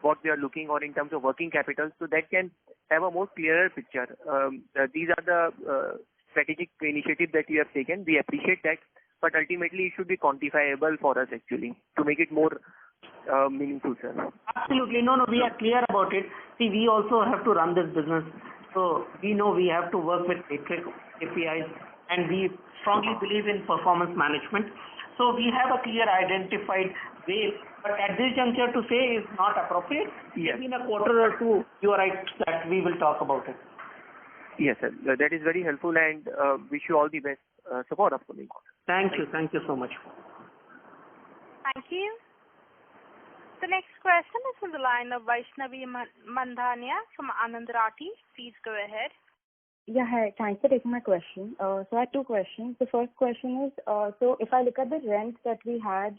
what we are looking, or in terms of working capital, so that can have a more clearer picture. These are the strategic initiatives that you have taken. We appreciate that, but ultimately it should be quantifiable for us actually to make it more meaningful, sir. Absolutely. No, we are clear about it. See, we also have to run this business. So we know we have to work with matrix KPIs, and we strongly believe in performance management. So we have a clear identified way, but at this juncture to say is not appropriate. Yes. Maybe in a quarter or two, you are right that we will talk about it. Yes, sir. That is very helpful, and wish you all the best support upcoming. Thank you so much. Thank you. The next question is from the line of Vaishnavi Mandhania from Anand Rathi. Please go ahead. Yeah, hi. Thanks for taking my question. So I have 2 questions. The first question is, so if I look at the rent that we had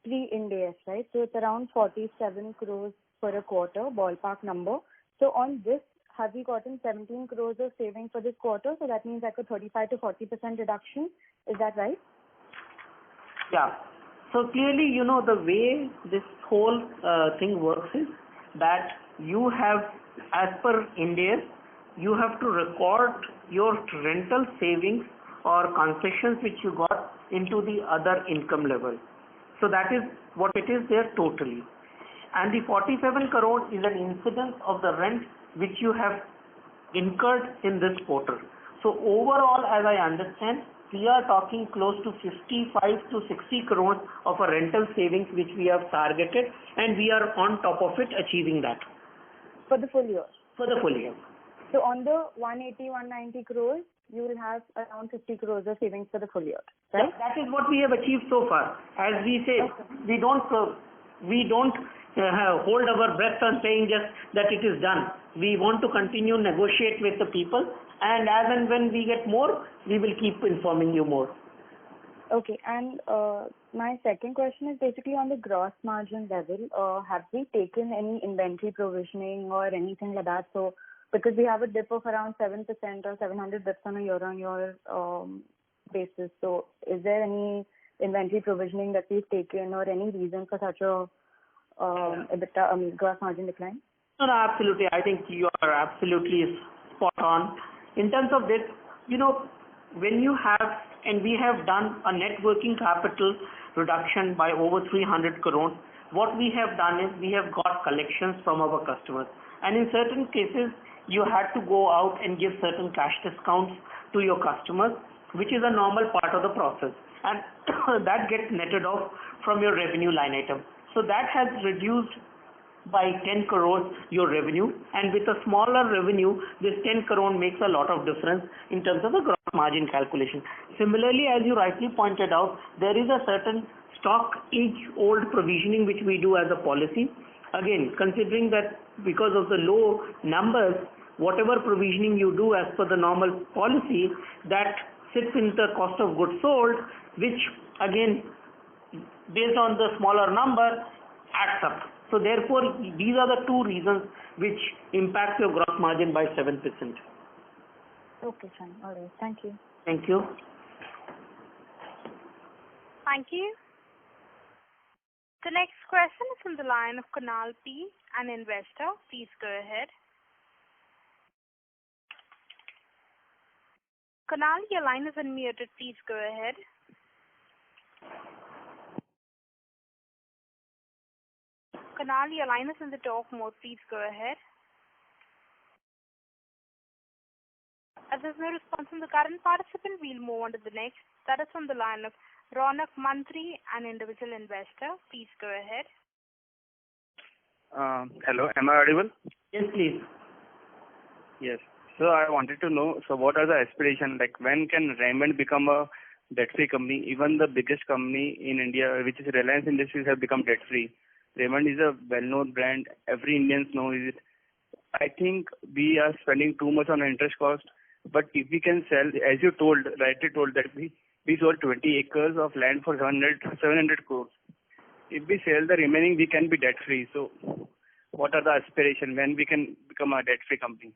pre-Ind AS, right? So it's around 47 crores per a quarter, ballpark number. So on this, have we gotten 17 crores of saving for this quarter? So that means like a 35 to 40% reduction. Is that right? Yeah. So clearly, the way this whole thing works is that you have, as per Ind AS, you have to record your rental savings or concessions which you got into the other income level. So that is what it is there totally. And the 47 crore is an incidence of the rent which you have incurred in this quarter. So overall, as I understand, we are talking close to 55 to 60 crores of a rental savings which we have targeted, and we are on top of it achieving that. For the full year? For the full year. So on the 180, 190 crores, you will have around 50 crores of savings for the full year, right? Yeah, that is what we have achieved so far. As we say, we don't hold our breath on saying just that it is done. We want to continue negotiate with the people, and as and when we get more, we will keep informing you more. Okay, and my second question is basically on the gross margin level. Have we taken any inventory provisioning or anything like that? So, because we have a dip of around 7% or 700 bips on a year-on-year basis. So, is there any inventory provisioning that we've taken or any reason for such a EBITDA, gross margin decline? No, absolutely. I think you are absolutely spot on. In terms of this, when you have, and we have done a net working capital reduction by over 300 crores, what we have done is we have got collections from our customers. And in certain cases, you had to go out and give certain cash discounts to your customers, which is a normal part of the process. And that gets netted off from your revenue line item. So that has reduced by 10 crores your revenue, and with a smaller revenue, this 10 crore makes a lot of difference in terms of the gross margin calculation. Similarly, as you rightly pointed out, there is a certain stock age-old provisioning which we do as a policy. Again, considering that because of the low numbers, whatever provisioning you do as per the normal policy, that sits in the cost of goods sold, which again, based on the smaller number, adds up. So therefore, these are the two reasons which impact your gross margin by 7%. Okay, fine. All right. Thank you. Thank you. Thank you. The next question is from the line of Kunal P., an investor. Please go ahead. Kunal, your line is unmuted. Please go ahead. Kunal, your line is in the talk mode. Please go ahead. As there's no response from the current participant, we'll move on to the next. That is from the line of Ronak Mantri, an individual investor. Please go ahead. Hello, am I audible? Yes, please. Yes. So I wanted to know, so what are the aspirations, like when can Raymond become a debt-free company? Even the biggest company in India, which is Reliance Industries, have become debt-free. Raymond is a well-known brand. Every Indian knows it. I think we are spending too much on interest cost. But if we can sell, as you rightly told that we sold 20 acres of land for 700 crores. If we sell the remaining, we can be debt-free. So what are the aspirations when we can become a debt-free company?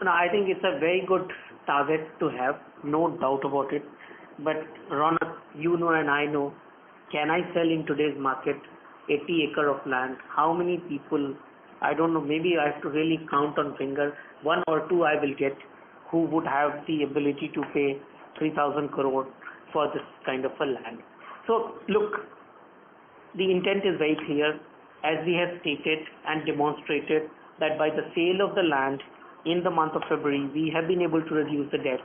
No, I think it's a very good target to have, no doubt about it. But Ronak, you know and I know, can I sell in today's market 80 acre of land? How many people, I don't know, maybe I have to really count on finger, one or two I will get who would have the ability to pay 3,000 crore for this kind of a land. So look, the intent is very clear, as we have stated and demonstrated that by the sale of the land in the month of February, we have been able to reduce the debt,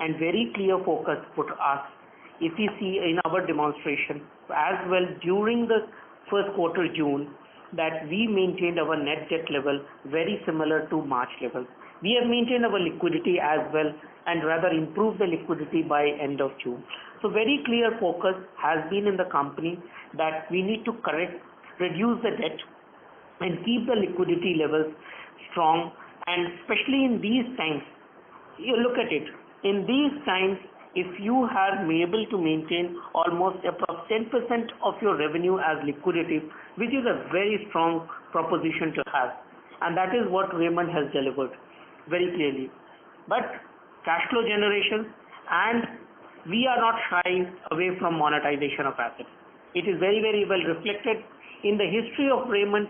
and very clear focus put us. If you see in our demonstration as well during the first quarter June, that we maintained our net debt level very similar to March level. We have maintained our liquidity as well, and rather improved the liquidity by end of June. So very clear focus has been in the company that we need to reduce the debt and keep the liquidity levels strong. And especially in these times, you look at it, in these times, if you are able to maintain almost approx 10% of your revenue as liquidity, which is a very strong proposition to have. And that is what Raymond has delivered very clearly. But cash flow generation, and we are not shy away from monetization of assets. It is very, very well reflected in the history of Raymond,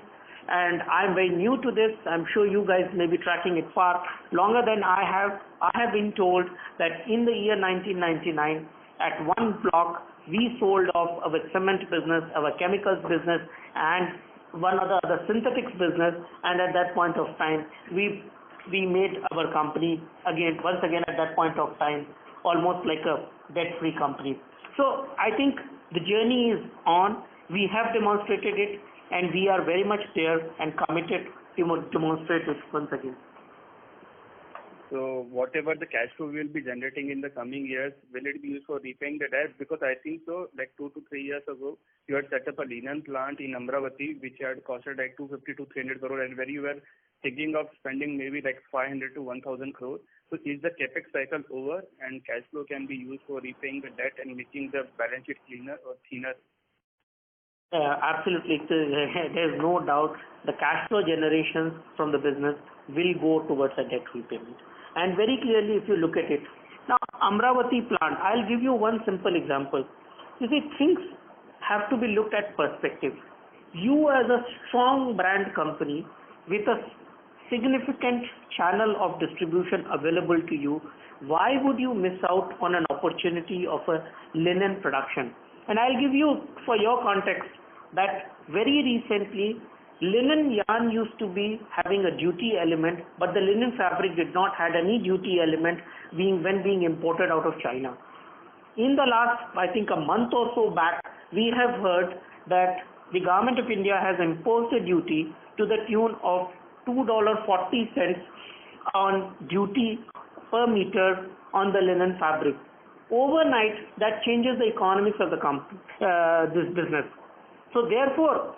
and I'm very new to this. I'm sure you guys may be tracking it far longer than I have. I have been told that in the year 1999, at one block, we sold off our cement business, our chemicals business, and one other synthetics business, and at that point of time, we made our company once again at that point of time, almost like a debt-free company. So I think the journey is on. We have demonstrated it, and we are very much there and committed to demonstrate it once again. So whatever the cash flow we will be generating in the coming years, will it be used for repaying the debt? Because I think so, like 2 to 3 years ago, you had set up a linen plant in Amravati, which had costed like 250 to 300 crore, and where you were thinking of spending maybe like 500 to 1,000 crore. So is the capex cycle over and cash flow can be used for repaying the debt and making the balance sheet cleaner or thinner? Absolutely. There's no doubt the cash flow generations from the business will go towards a debt repayment. And very clearly, if you look at it, now Amravati plant, I'll give you one simple example. You see, things have to be looked at perspective. You as a strong brand company with a significant channel of distribution available to you, why would you miss out on an opportunity of a linen production? And I'll give you, for your context, that very recently linen yarn used to be having a duty element, but the linen fabric did not have any duty element when being imported out of China. In the last, I think a month or so back, we have heard that the Government of India has imposed a duty to the tune of $2.40 on duty per meter on the linen fabric. Overnight, that changes the economics of the this business. So therefore,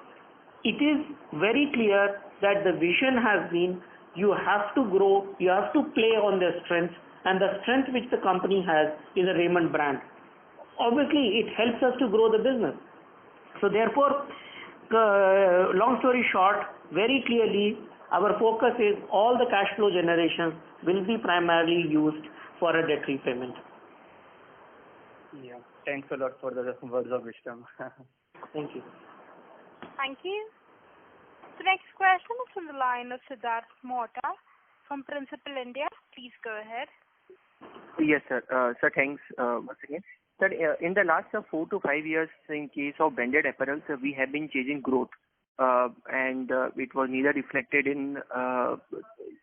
it is very clear that the vision has been you have to grow, you have to play on their strengths, and the strength which the company has is a Raymond brand. Obviously, it helps us to grow the business. So therefore, long story short, very clearly, our focus is all the cash flow generations will be primarily used for a debt repayment. Yeah. Thanks a lot for the words of wisdom. Thank you. Thank you. The next question is from the line of Siddharth Mohta from Principal India. Please go ahead. Yes, sir. Sir, thanks once again. Sir, in the last 4 to 5 years, in case of branded apparel, we have been chasing growth, and it was neither reflected in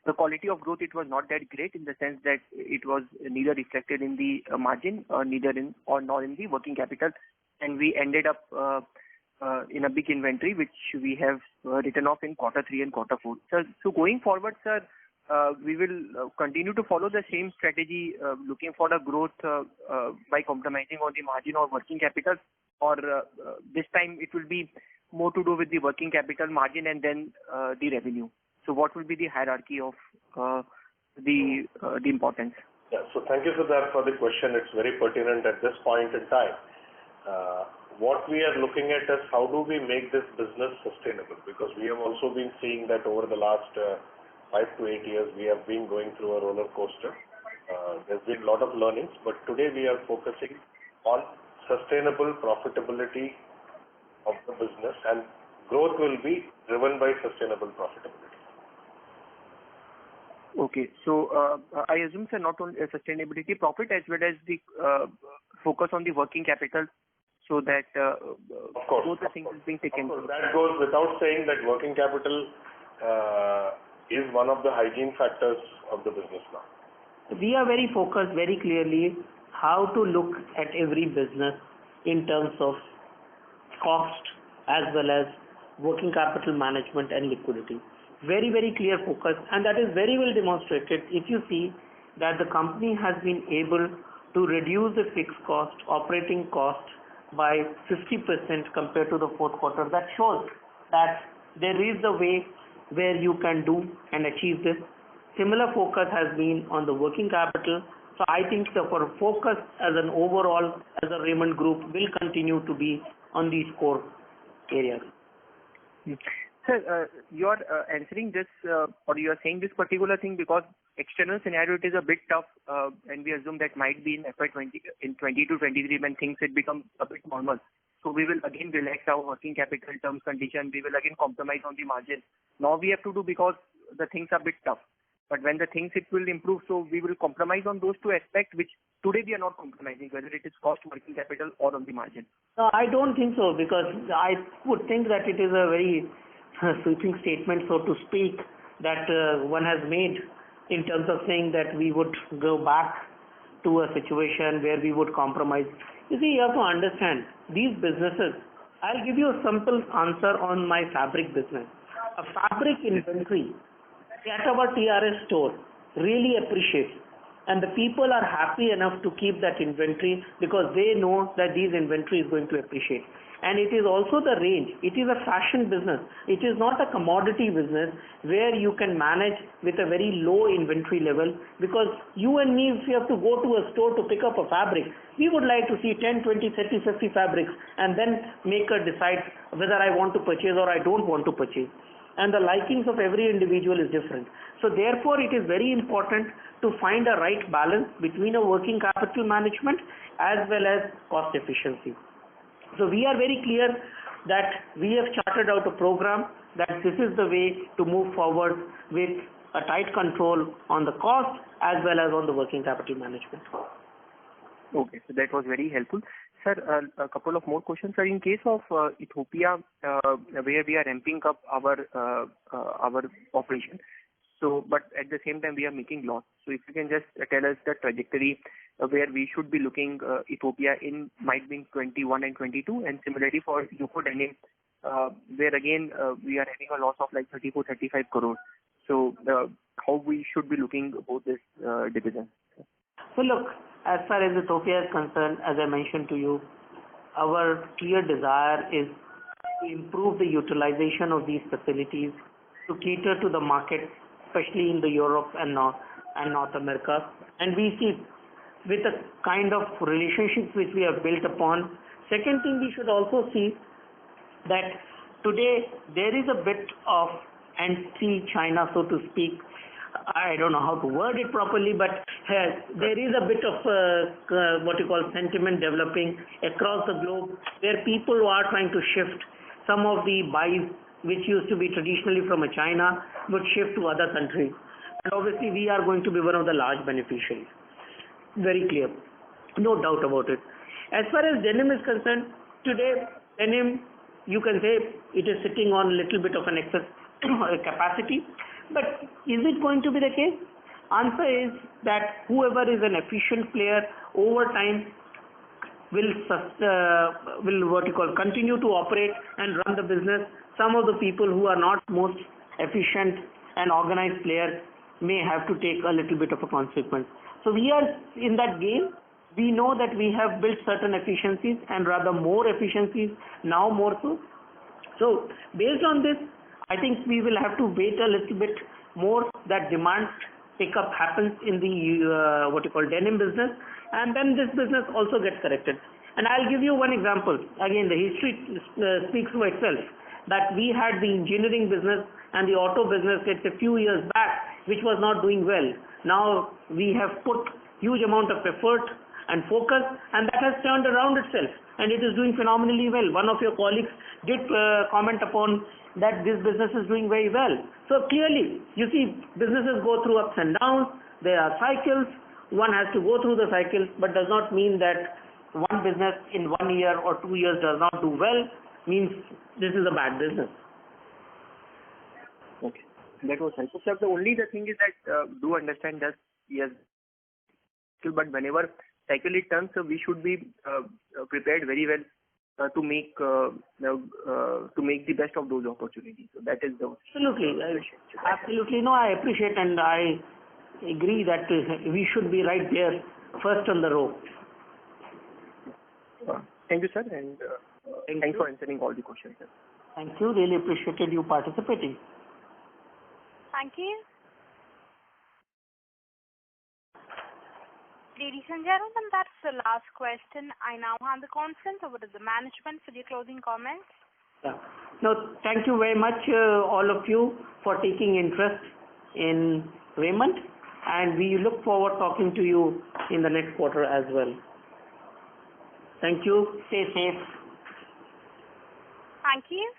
the quality of growth. It was not that great in the sense that it was neither reflected in the margin or nor in the working capital, and we ended up in a big inventory which we have written off in Q3 and Q4. So going forward, sir, we will continue to follow the same strategy, looking for the growth by compromising on the margin or working capital, or this time it will be more to do with the working capital margin and then the revenue. So what will be the hierarchy of the importance? Yeah, so thank you for the question. It's very pertinent at this point in time. What we are looking at is how do we make this business sustainable, because we have also been seeing that over the last 5 to 8 years we have been going through a roller coaster. There's been a lot of learnings, but today we are focusing on sustainable profitability of the business, and growth will be driven by sustainable profitability. Okay, so I assume, sir, not only sustainability profit as well as the focus on the working capital, so that both the things is being taken. Of course, that goes without saying that working capital is one of the hygiene factors of the business now. We are very focused very clearly how to look at every business in terms of cost as well as working capital management and liquidity. Very, very clear focus, and that is very well demonstrated if you see that the company has been able to reduce the fixed cost, operating cost by 50% compared to the fourth quarter. That shows that there is a way where you can do and achieve this. Similar focus has been on the working capital. So I think our focus as an overall, as a Raymond Group, will continue to be on these core areas. Sir, you are answering this or you are saying this particular thing because external scenario it is a bit tough, and we assume that might be in FY 20 to 23 when things had become a bit normal. So we will again relax our working capital terms condition. We will again compromise on the margin. Now we have to do because the things are a bit tough. But when the things it will improve, so we will compromise on those two aspects, which today we are not compromising, whether it is cost, working capital, or on the margin. No, I don't think so, because I would think that it is a very sweeping statement, so to speak, that one has made in terms of saying that we would go back to a situation where we would compromise. You see, you have to understand, these businesses, I'll give you a simple answer on my fabric business. A fabric inventory at our TRS store really appreciates, and the people are happy enough to keep that inventory because they know that these inventory is going to appreciate. And it is also the range. It is a fashion business. It is not a commodity business where you can manage with a very low inventory level, because you and me, if you have to go to a store to pick up a fabric, we would like to see 10, 20, 30, 50 fabrics and then make a decide whether I want to purchase or I don't want to purchase. And the likings of every individual is different. So therefore, it is very important to find a right balance between a working capital management as well as cost efficiency. So we are very clear that we have charted out a program that this is the way to move forward with a tight control on the cost as well as on the working capital management. Okay, so that was very helpful. Sir, a couple of more questions. Sir, in case of Ethiopia, where we are ramping up our operation, so but at the same time we are making loss. So if you can just tell us the trajectory where we should be looking Ethiopia in might be in 21 and 22, and similarly for UCO Denim, where again we are having a loss of like 34-35 crores. So how we should be looking about this division? So look, as far as Ethiopia is concerned, as I mentioned to you, our clear desire is to improve the utilization of these facilities to cater to the market, especially in the Europe and North America. And we see with the kind of relationships which we have built upon. Second thing, we should also see that today there is a bit of anti-China, so to speak. I don't know how to word it properly, but there is a bit of what you call sentiment developing across the globe, where people are trying to shift some of the buys which used to be traditionally from China would shift to other countries. And obviously we are going to be one of the large beneficiaries. Very clear. No doubt about it. As far as denim is concerned, today denim, you can say it is sitting on a little bit of an excess capacity. But is it going to be the case? Answer is that whoever is an efficient player over time will continue to operate and run the business. Some of the people who are not most efficient and organized players may have to take a little bit of a consequence. So we are in that game. We know that we have built certain efficiencies, and rather more efficiencies now more so. So based on this, I think we will have to wait a little bit more that demand pickup happens in the denim business, and then this business also gets corrected. And I'll give you one example. Again, the history speaks for itself, that we had the engineering business and the auto business a few years back, which was not doing well. Now we have put huge amount of effort and focus, and that has turned around itself, and it is doing phenomenally well. One of your colleagues did comment upon that this business is doing very well. So clearly, you see, businesses go through ups and downs. There are cycles. One has to go through the cycles, but does not mean that one business in 1 year or 2 years does not do well, means this is a bad business. Okay, that was helpful. Sir, the only thing is that do understand that yes, but whenever cycle it turns, so we should be prepared very well to make the best of those opportunities. So that is the absolutely. No, I appreciate and I agree that we should be right there, first on the row. Thank you, sir, and thanks for answering all the questions, sir. Thank you. Really appreciated you participating. Thank you. Ladies and gentlemen, that's the last question. I now hand the conference over to the management for the closing comments. Yeah. No, thank you very much, all of you, for taking interest in Raymond, and we look forward talking to you in the next quarter as well. Thank you. Stay safe. Thank you.